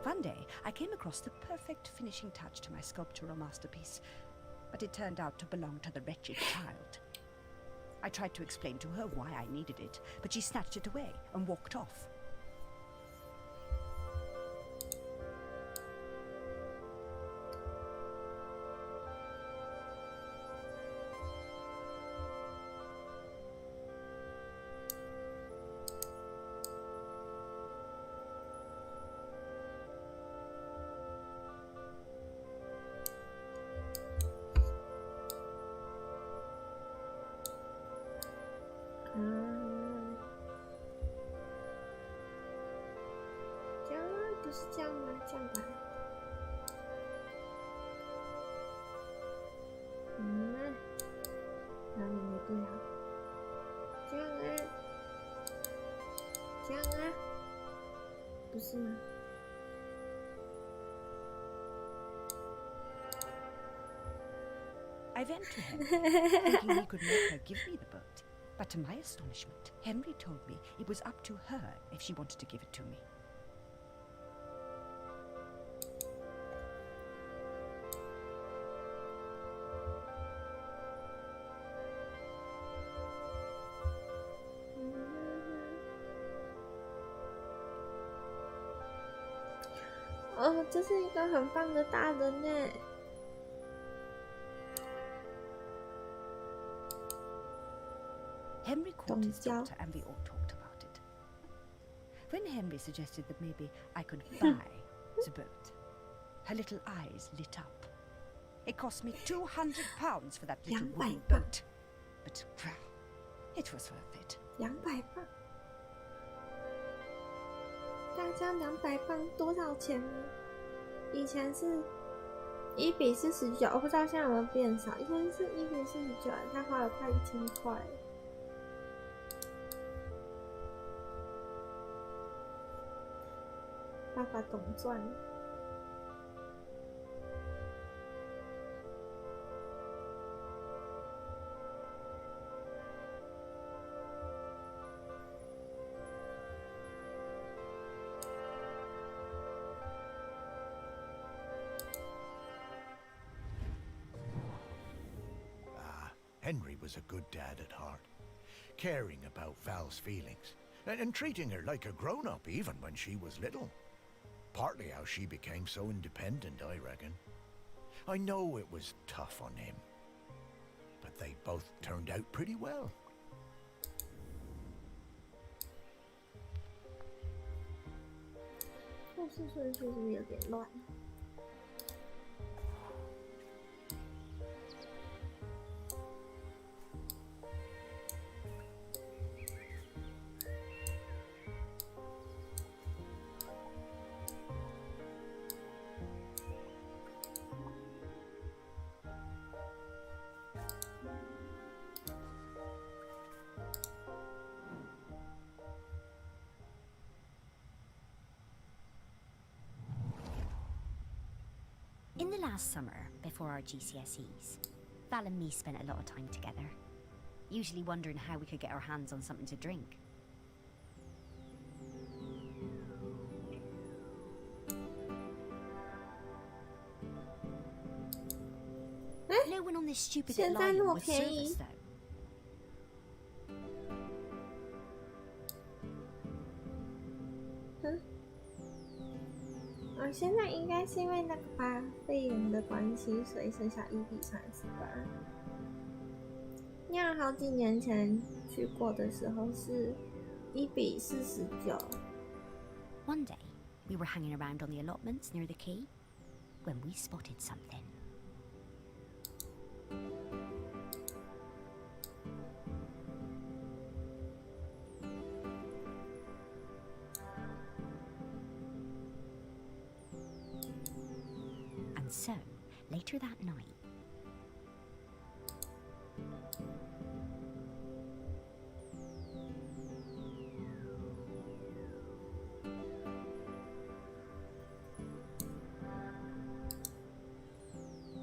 One day, I came across the perfect finishing touch to my sculptural masterpiece, but it turned out to belong to the wretched child. I tried to explain to her why I needed it, but she snatched it away and walked off. 是这样吗？这样吧。哪里没对啊？这样啊，这样啊，不是吗？ I went to him, thinking he could make her give me the boat. But to my astonishment, Henry told me it was up to her if she wanted to give it to me. Oh, 这是一个很棒的大人呢。 Henry called his daughter and we all talked about it. When Henry suggested that maybe I could buy the boat, her little eyes lit up. It cost me £200 for that little wooden boat. But, well, it was worth it. 200磅，大家200磅多少钱呢？以前是1比49，我不知道现在有没有变少。以前是1比49，他花了快1000块。 爸爸懂赚。Henry was a good dad at heart, caring about Val's feelings, and treating her like a grown-up even when she was little. Partly how she became so independent, I reckon. I know it was tough on him, but they both turned out pretty well. 故事顺序是不是有点乱？ In the last summer, before our GCSEs, Val and me spent a lot of time together, usually wondering how we could get our hands on something to drink. No one on this stupid little island would serve us, though. 现在应该是因为那个吧，肺炎的关系，所以剩下1比30吧。那好几年前去过的时候是1比49。One day, we were hanging around on the allotments near the quay when we spotted something. And so, later that night,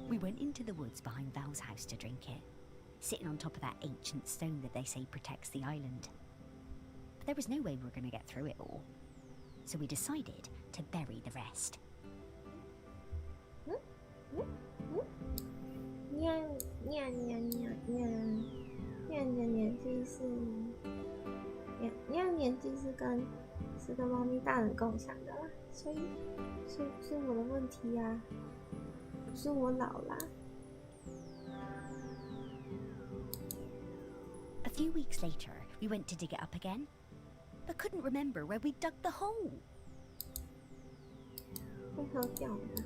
we went into the woods behind Val's house to drink it, sitting on top of that ancient stone that they say protects the island. But there was no way we were going to get through it all, so we decided to bury the rest. 年纪是跟猫咪大人共享的啦，所以不是我的问题呀，不是我老啦。A few weeks later, we went to dig it up again, but couldn't remember where we dug the hole. 会喝掉的。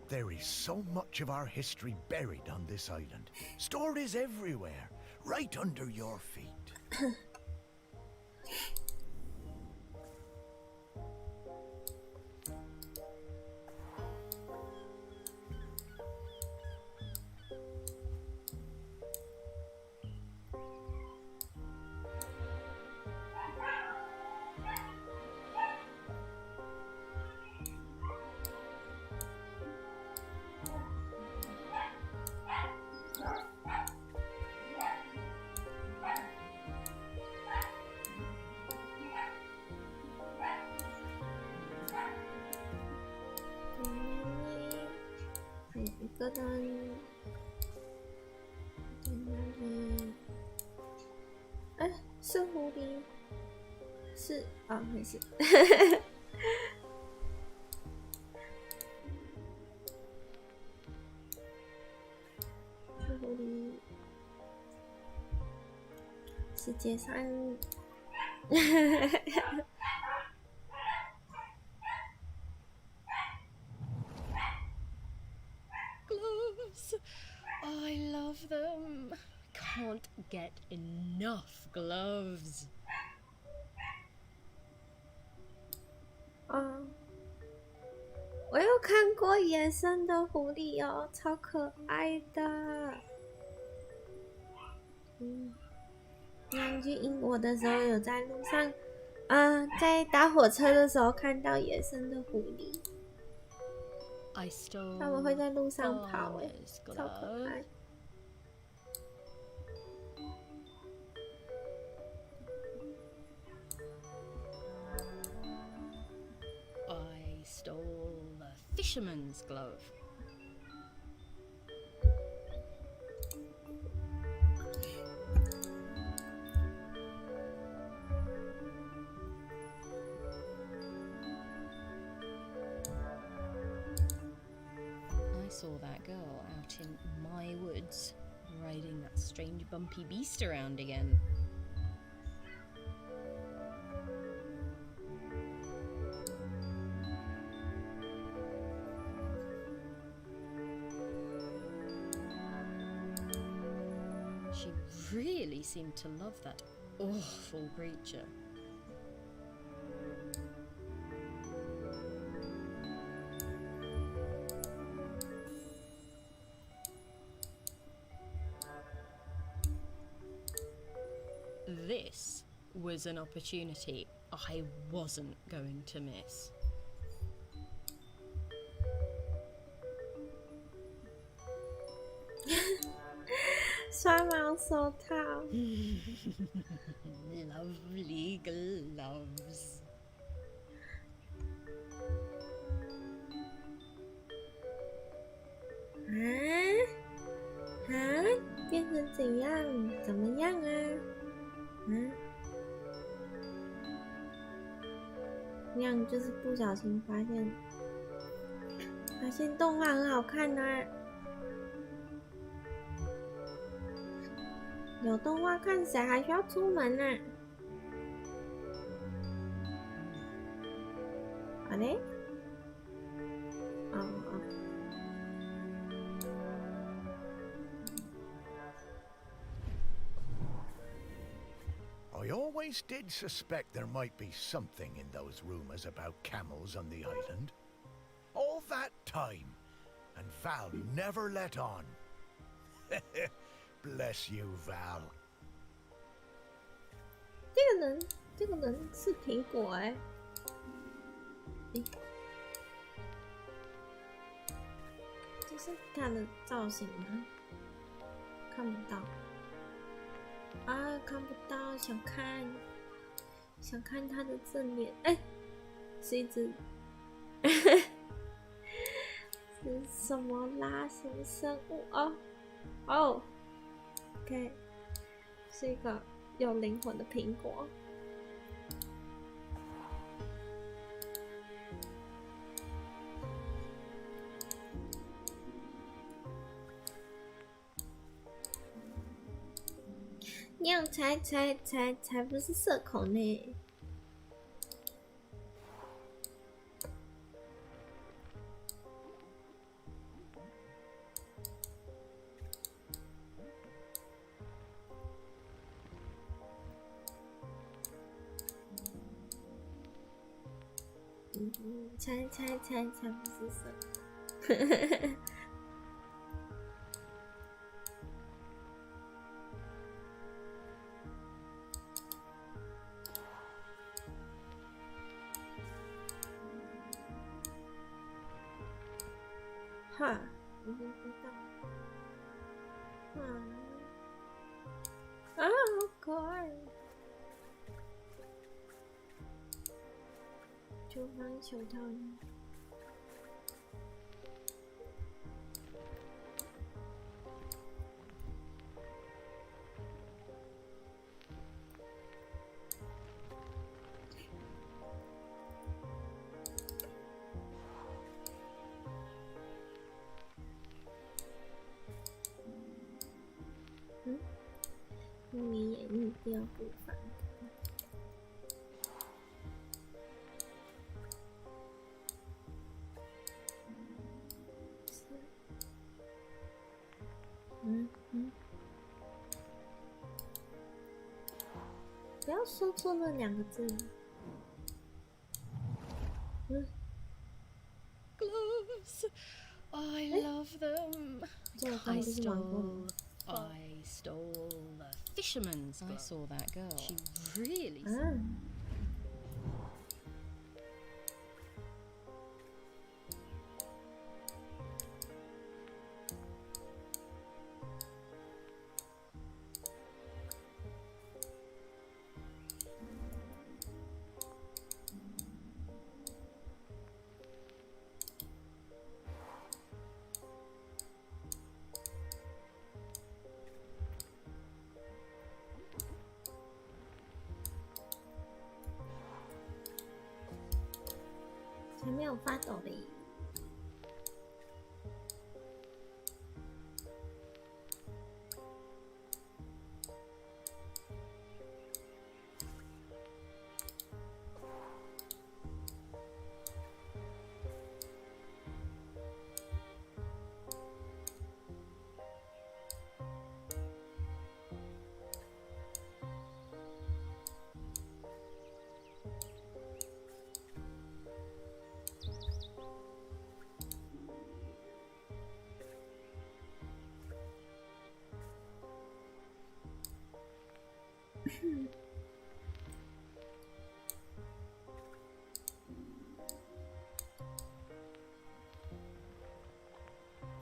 There is so much of our history buried on this island. Stories everywhere, right under your feet.还有一个人在那里，哎，是狐狸，是啊，没事。是狐狸，世界上。Gloves! I love them. Can't get enough gloves. 我有看过野生的狐狸哦，超可爱的。娘去英国的时候，有在路上，在搭火车的时候看到野生的狐狸。I stole 他们会在路上跑， farmer's 超可爱。 I stole the fisherman's glove. I saw that girl out in my woods, riding that strange bumpy beast around again. She really seemed to love that awful creature. This was an opportunity I wasn't going to miss. 刷毛手套。Lovely gloves. 变成怎样？怎么样啊？那样就是不小心发现动画很好看啊。 有动画看，谁还需要出门呢？啊嘞？I always did suspect there might be something in those rumors about camels on the island. All that time, and Val never let on. Bless you, Val. 这个人是苹果哎、这是他的造型吗？看不到啊，看不到，想看他的正脸，是一只，是什么啦？什么生物？哦。 OK， 是一个有灵魂的苹果。那样才不是社恐呢。猜不是什么？哈，我不知道。好可爱。厨房手套呢？你演绎第二部分。不要说错那2个字。Gloves. I love them. I stole the fisherman's glove. I saw that girl. She really.还没有发抖嘞。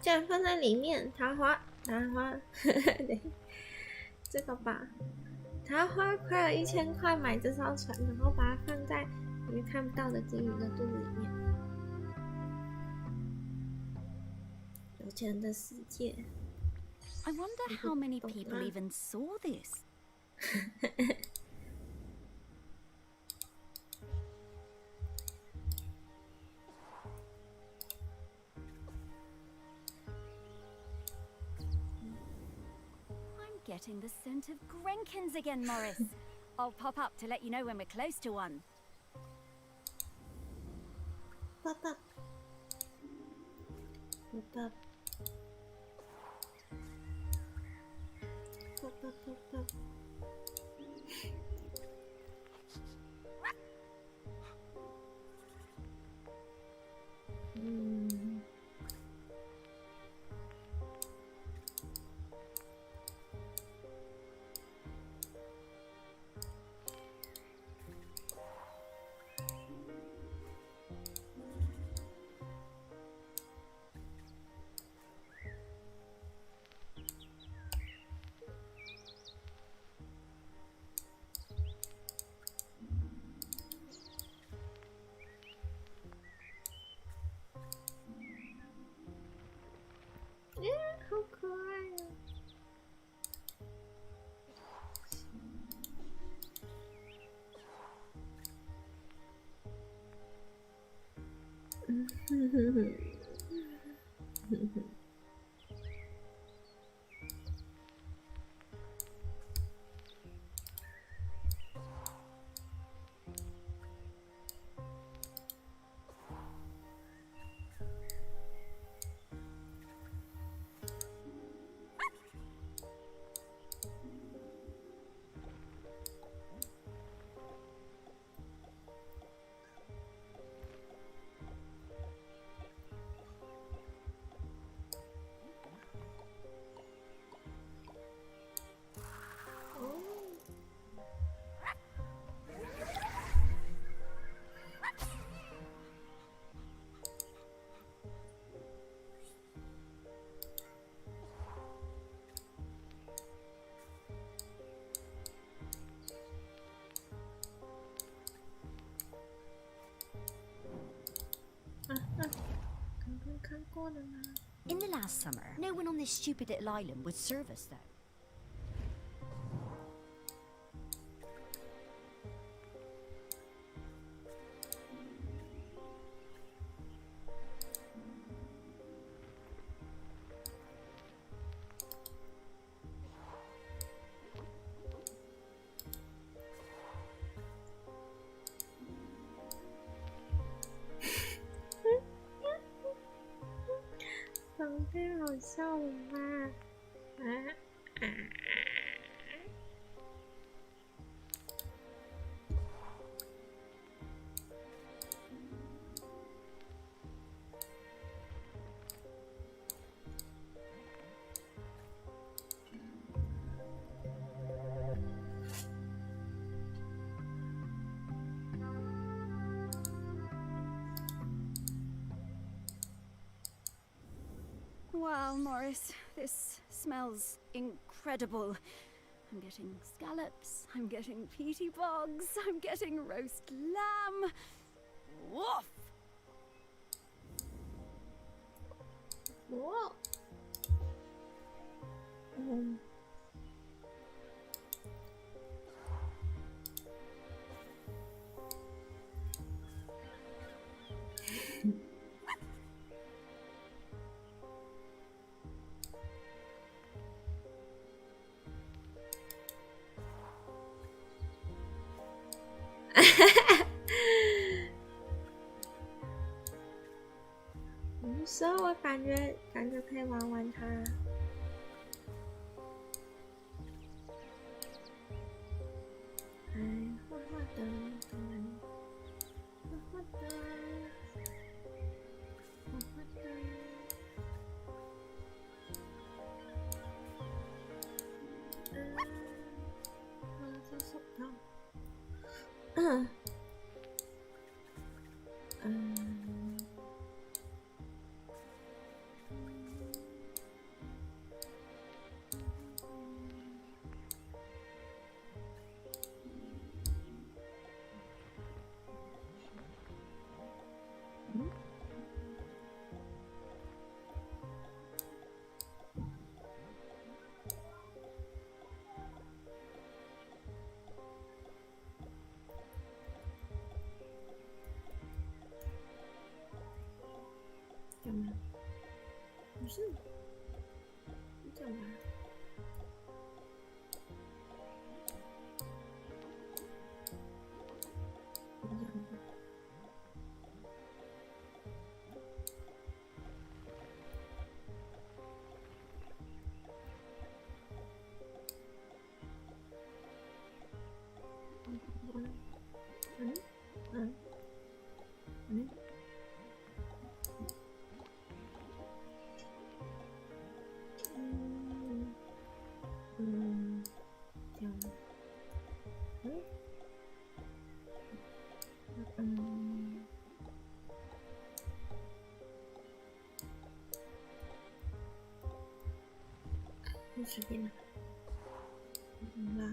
竟然放在里面，桃花，对，这个吧，桃花花了1000块买这艘船，然后把它放在你看不到的金鱼的肚子里面。有钱人的世界。I wonder how many people even saw this. Getting the scent of Grenkins again, Morris. I'll pop up to let you know when we're close to one. Pop up. Pop up. Pop up, pop up. Yeah, 好可爱哦！过的吗？ In the last summer, no one on this stupid little island would serve us, though.太好笑了吧！Wow, Morris, this smells incredible. I'm getting scallops, I'm getting peaty bogs, I'm getting roast lamb. Woof! Whoa.所以我感觉可以玩玩它。画画的，画画的，画画的。这手套。干嘛？不是，你干嘛？随便啦，啦。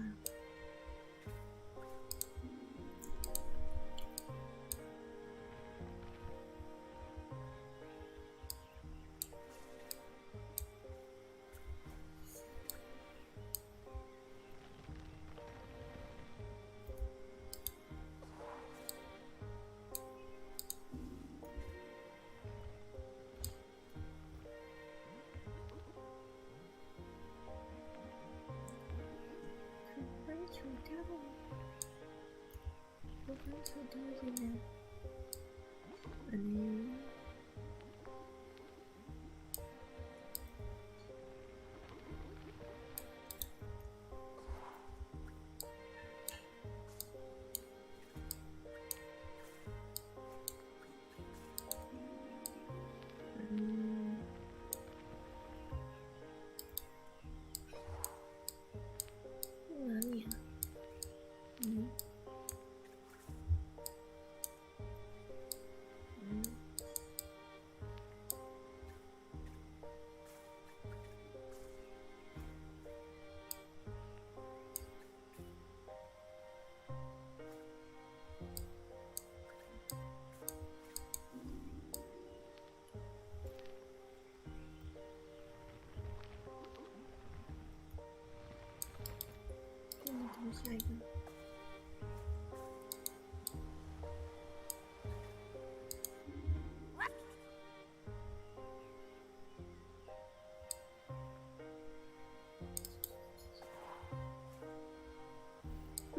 哪里啊？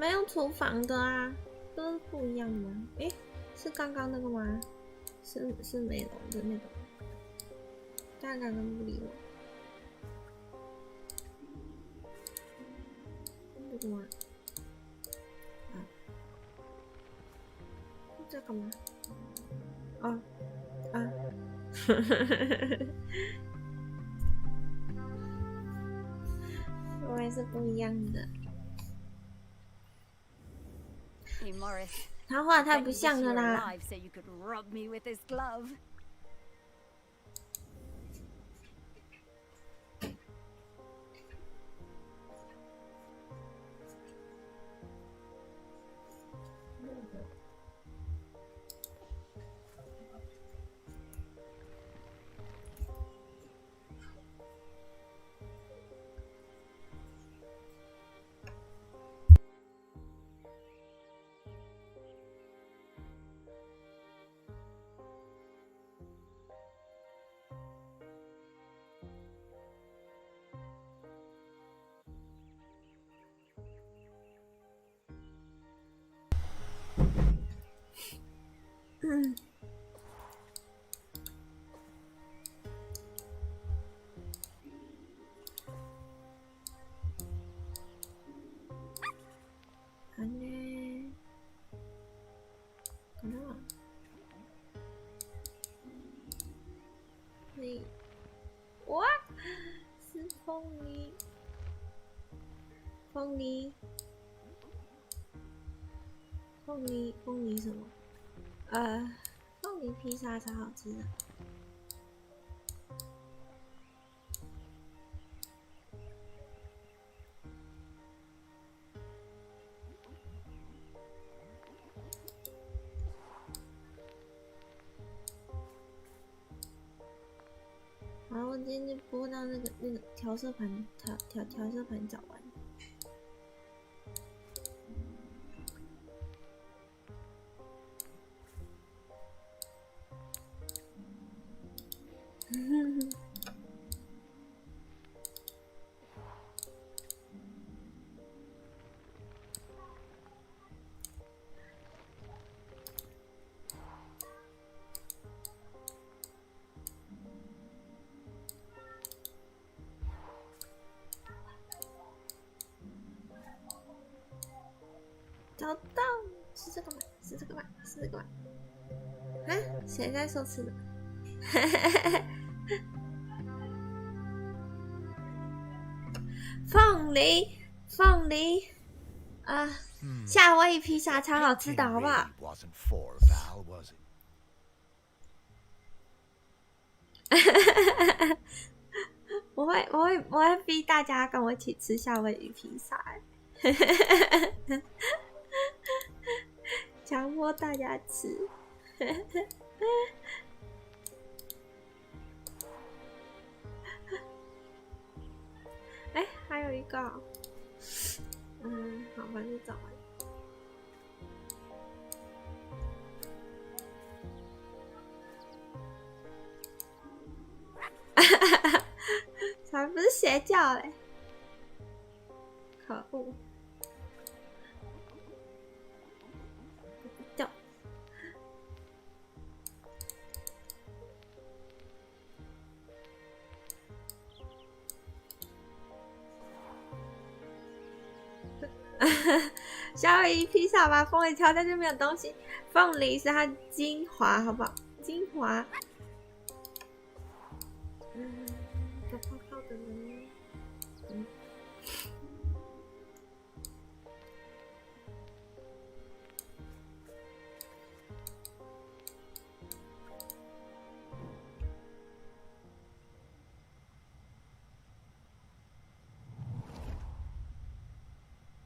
没有厨房的啊，都是不一样的吗？诶，是刚刚那个吗？是美容的那个吗？但刚刚不理我。这个吗？啊，这干嘛？哦，啊，我也是不一样的。Hey Morris, 他画 I 太 bet 不 you wish 像 you 了 were 啦。 alive so you could rub me with this glove. 嗯。好嘞。干嘛？嘿，哇，是凤梨，凤梨，凤梨什么？凤梨披萨超好吃的。好，我今天就播到那个调色盘，调色盘找完。找到，是这个吗？是这个吗？是这个吗？啊，谁在说吃的？凤梨啊，夏威夷披萨超好吃的，好不好？ Wasn't for Val, was it? 我会逼大家跟我一起吃夏威夷披萨，强迫大家吃。哎，还有一个，好，反正找完。才不是邪教嘞！可恶！掉。夏威夷披萨把凤梨挑掉就没有东西，凤梨是它精华，好不好？精华。有泡泡的呢。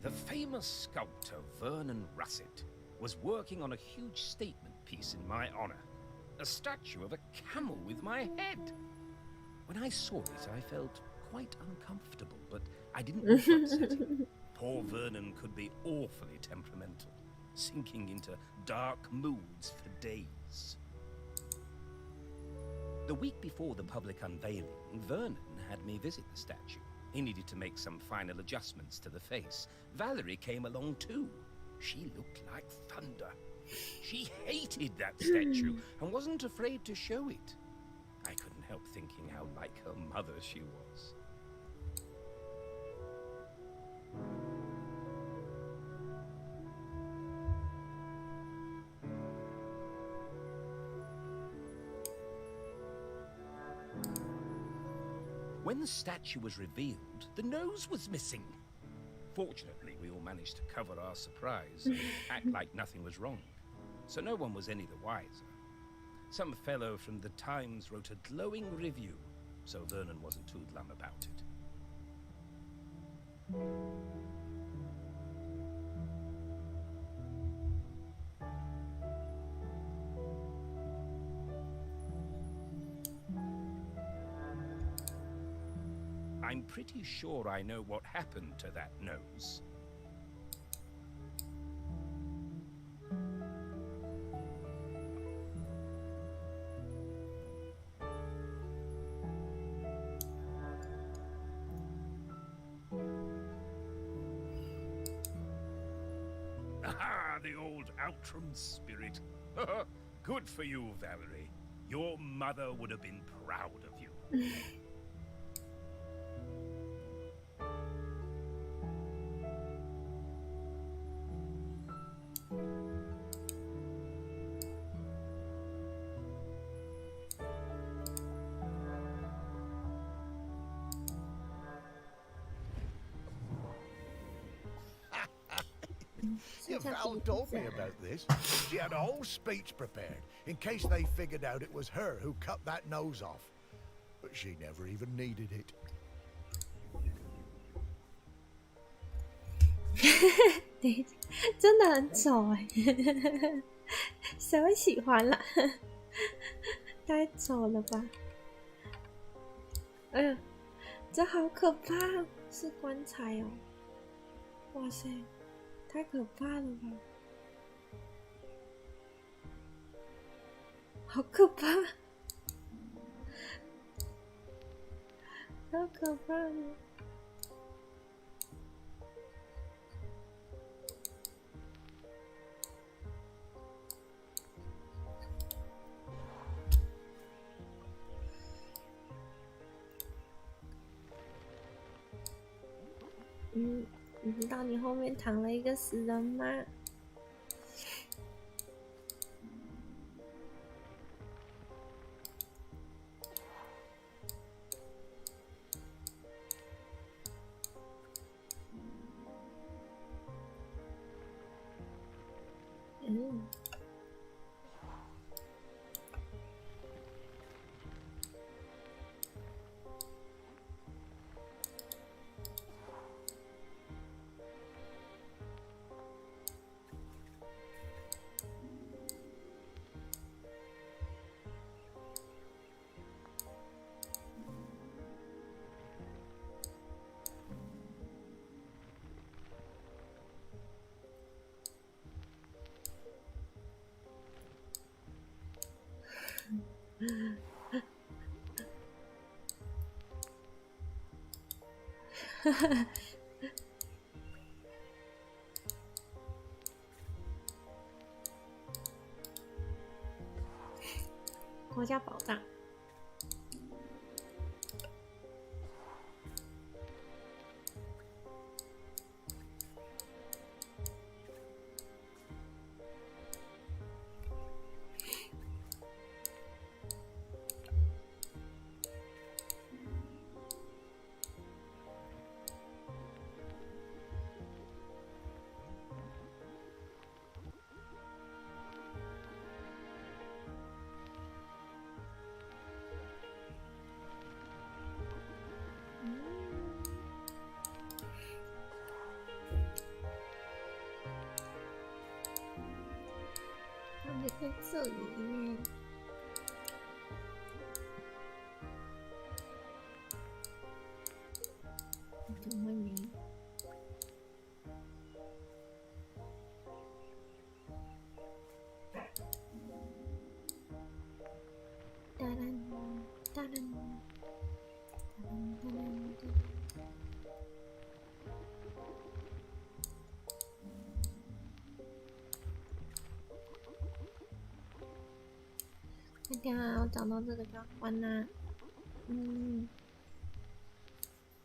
The famous sculptor Vernon Russet was working on a huge statement piece in my honor. A statue of a camel with my head. When I saw it, I felt quite uncomfortable, but I didn't want to upset him. Poor Vernon could be awfully temperamental, sinking into dark moods for days. The week before the public unveiling, Vernon had me visit the statue. He needed to make some final adjustments to the face. Valerie came along too. She looked like thunder. She hated that statue and wasn't afraid to show it. I couldn't help thinking how like her mother she was. When the statue was revealed, the nose was missing. Fortunately, we all managed to cover our surprise and act like nothing was wrong, so no one was any the wiser. Some fellow from the Times wrote a glowing review, so Vernon wasn't too glum about it. I'm pretty sure I know what happened to that nose. Aha, the old Outram spirit. Good for you, Valerie. Your mother would have been proud of you. Your Val told me about this. She had a whole speech prepared in case they figured out it was her who cut that nose off. But she never even needed it. 真的很丑哎，谁会喜欢啦？太丑了吧！哎呀，这好可怕，是棺材哦！哇塞，太可怕了吧！好可怕，好可怕了！你知道你后面躺了一个死人吗？国家宝藏。在这里耶，怎么会没？哒啦哒啦哒啦哒啦哒啦。快点啊！我找到这个就要关啦。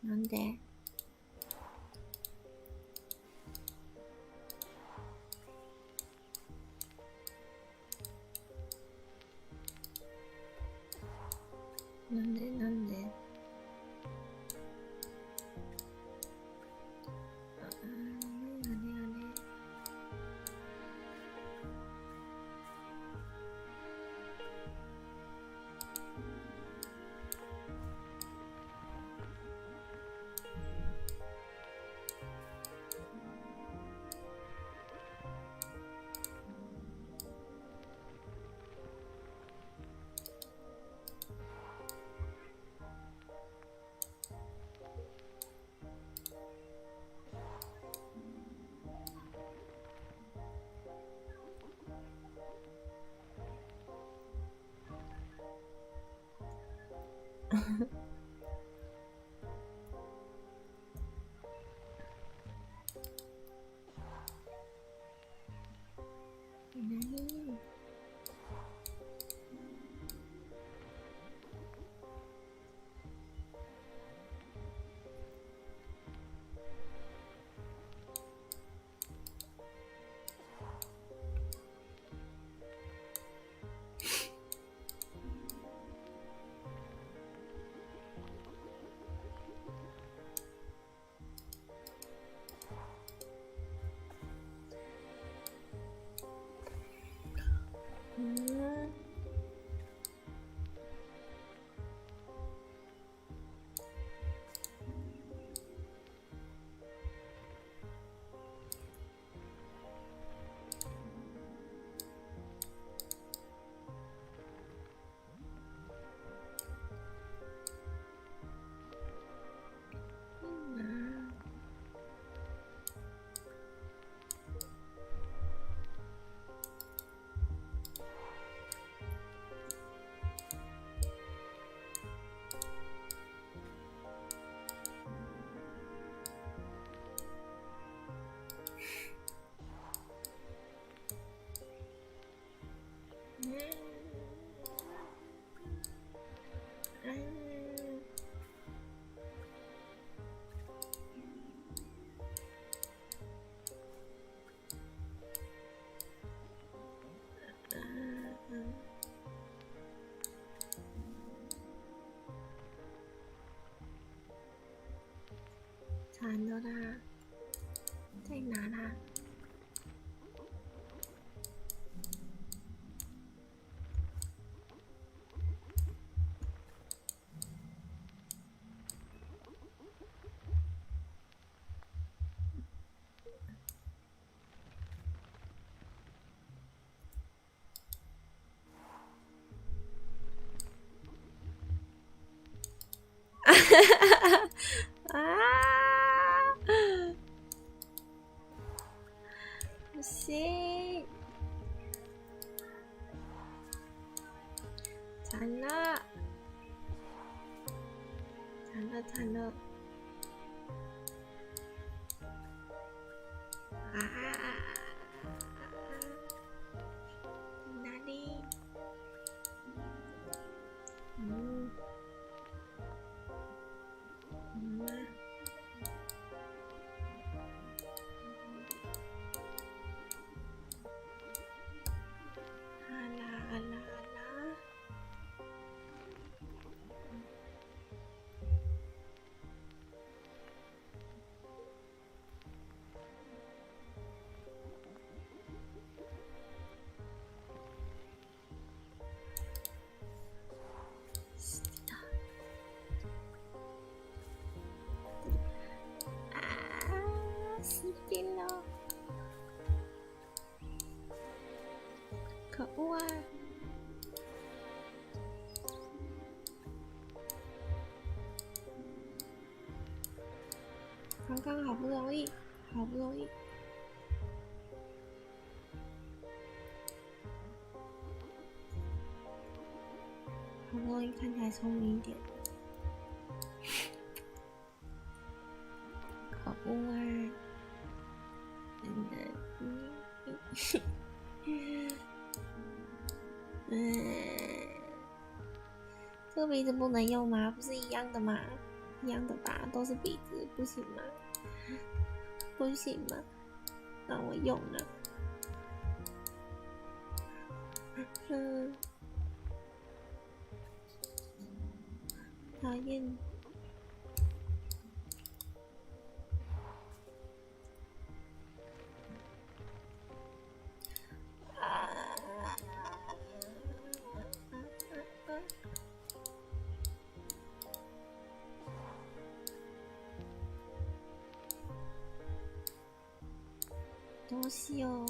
なんで？なんで？あれ。惨了啦，在哪啦？啊！不行，惨了，惨了！啊！哪里？啊啦！死定了！可恶啊！刚刚好不容易，好不容易看起来聪明一点。可恶啊！这个鼻子不能用吗？不是一样的吗？一样的吧，都是鼻子，不行吗？不行吗？让我用了。讨厌。东西哦，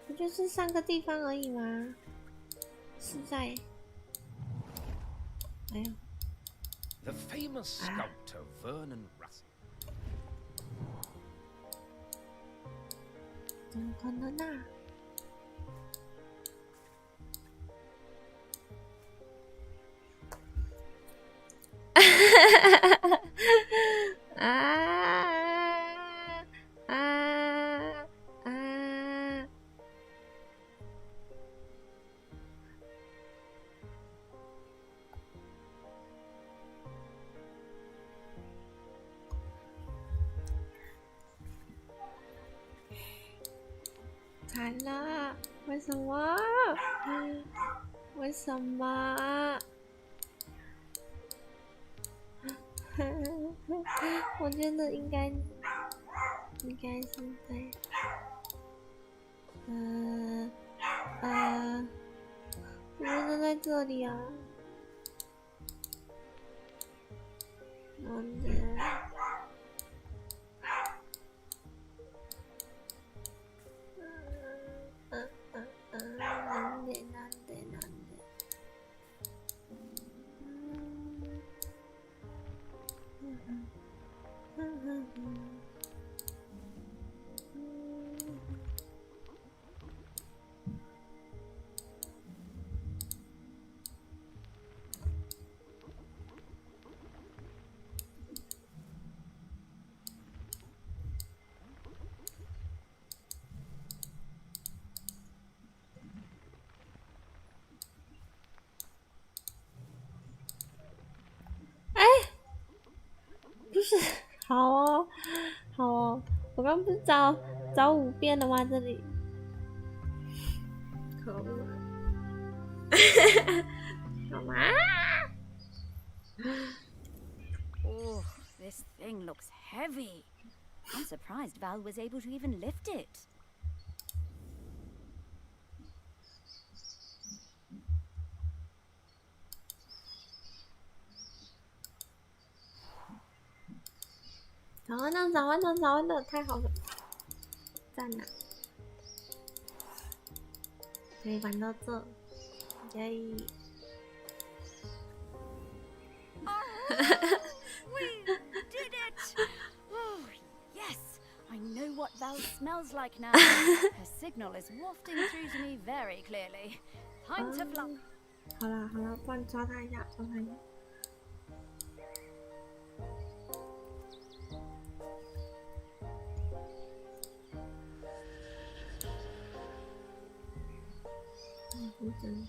不就是3个地方而已吗？是在，哎呦 The famous sculptor Vernon Russell. 怎么可能啊？惨了！为什么？为什么？我觉得应该是在，我觉得在这里啊。なんで？なんで？不是，好哦，好哦，我刚不是找5遍了吗？这里，可恶，好吗？ Oh, this thing looks heavy. I'm surprised Val was able to even lift it.找完了，太好了，赞了！可以玩到这，耶！ We did it! Oh, yes! I know what Val smells like now. Her signal is wafting through to me very clearly. Time to fly. 好了，不然抓他一下。真。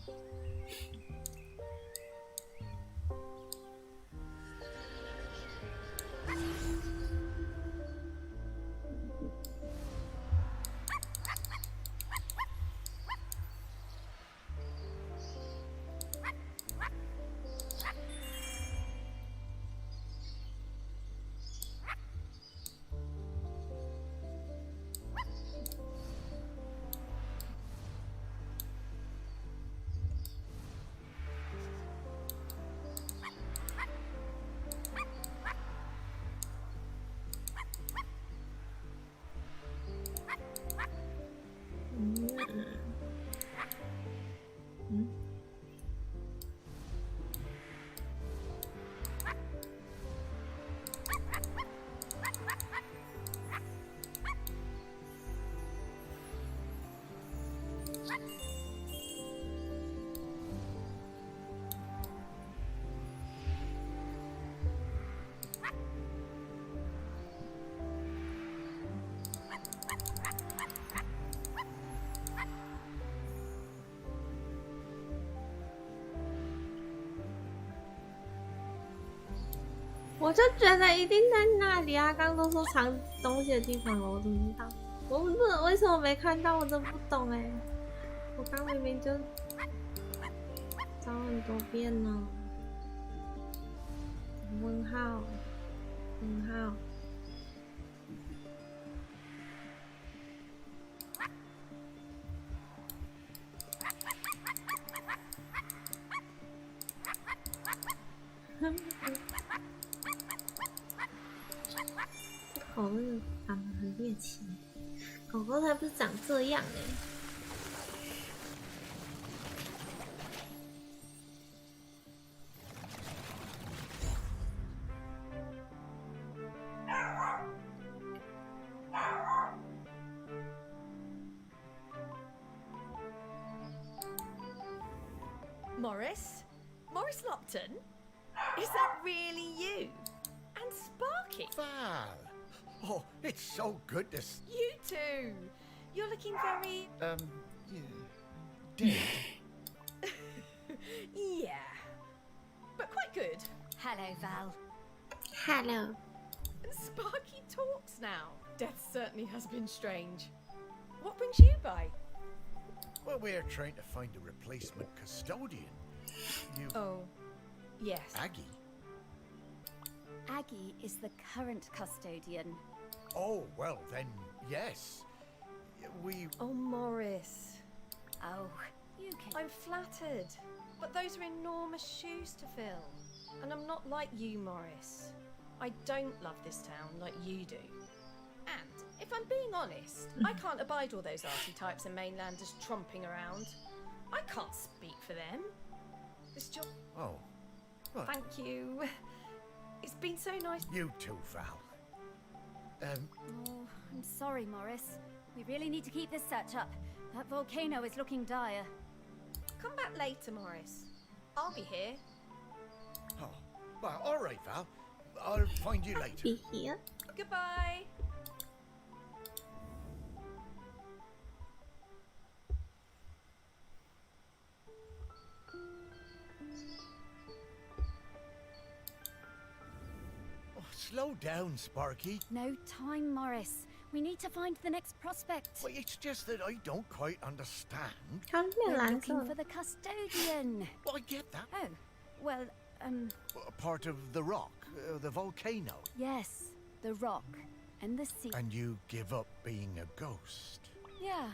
我就觉得一定在那里啊！刚都说藏东西的地方了，我怎么知道？我不为什么没看到？我真不懂哎！我刚明明就找很多遍呢。问号，问号。狗真的长得很猎奇，狗狗才不是长这样哎、Morris? Morris Lopton? Is that really you? And Sparky? Val! Oh, it's so good to You too! You're looking very... yeah. Dead. yeah. But quite good. Hello, Val. Hello. And Sparky talks now. Death certainly has been strange. What brings you by? Well, we're trying to find a replacement custodian. You... Oh, yes. Aggie? Aggie is the current custodian. Oh, well then, yes. We... Oh, Morris. Oh, you can... I'm flattered. But those are enormous shoes to fill. And I'm not like you, Morris. I don't love this town like you do. And, if I'm being honest, I can't abide all those archetypes and mainlanders tromping around. I can't speak for them. This job... Oh. What? Thank you. It's been so nice... You too, Val. Oh, I'm sorry, Morris. We really need to keep this search up. That volcano is looking dire. Come back later, Morris. I'll be here. Oh, well, all right, Val. I'll find you later. Be here. Goodbye. Oh, slow down, Sparky. No time, Morris. We need to find the next prospect. Well, it's just that I don't quite understand. 它变 We're 蓝 looking 色 for。the custodian. Well, I get that. Oh, well, A part of the rock, the volcano. yes, the rock and the sea. And you give up being a ghost. Yeah,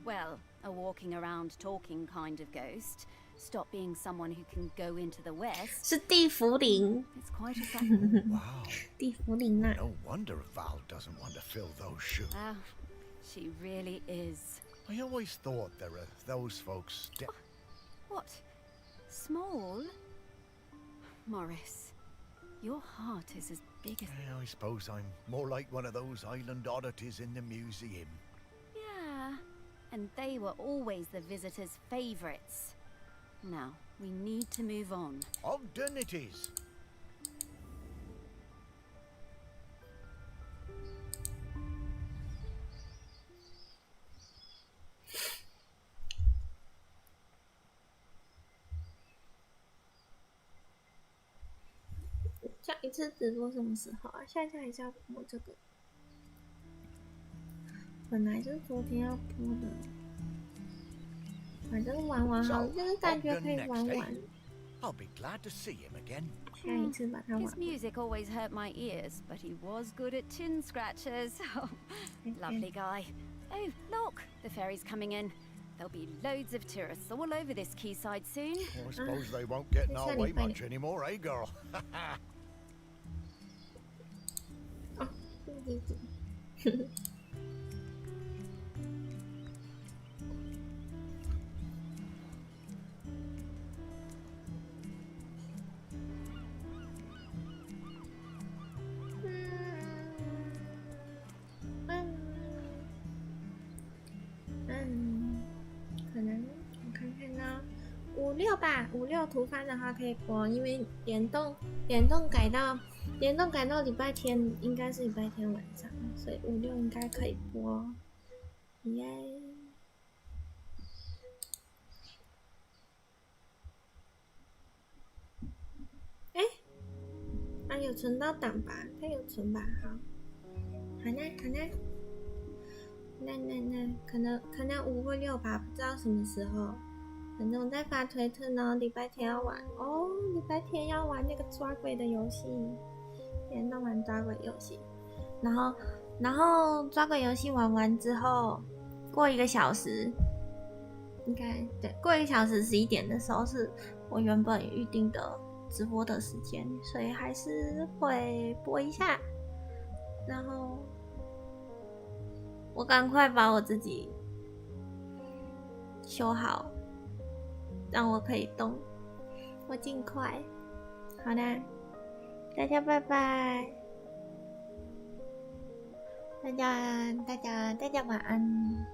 well, a walking around talking kind of ghost. Stop being someone who can go into the west. 是地茯苓， It's quite a fact. Wow. 地茯苓啊！ No wonder Val doesn't want to fill those shoes. Ah, she really is. I always thought there were those folks... What? Small? Morris, your heart is as big as... I suppose I'm more like one of those island oddities in the museum. Yeah, and they were always the visitors' favourites. Now, we need to move on. Ogden it is. 下一次直播什么时候啊？下次还是要播这个？本来就是昨天要播的，反正玩完好，就是感觉可以玩完。 I'll be glad to see him again. 下一次把它玩 His。music always hurt my ears, but he was good at chin scratchers. Oh, lovely guy. Oh, look, the ferry's coming in. There'll be loads of tourists all over this quayside soon. Well, I suppose they won't get in our way much anymore, eh, girl? 哦，对对对。可能我看看呢，5、6吧，5、6突发的话可以播，因为联动改到礼拜天，应该是礼拜天晚上，所以5、6应该可以播，耶！哎，啊，有存到档吧？他有存吧？好，好呢，好呢。那可能5或6吧，不知道什么时候。反正我在发推特呢，礼拜天要玩哦，礼拜天要玩那个抓鬼的游戏，天天玩抓鬼游戏。然后抓鬼游戏玩完之后，过1个小时，应该对，过1个小时11点的时候是我原本预定的直播的时间，所以还是会播一下。然后我赶快把我自己修好，让我可以动，我尽快。好啦，大家拜拜，大家晚安。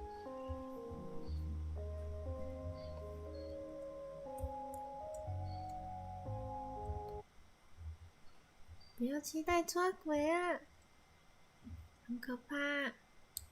不要期待抓鬼啊，很可怕。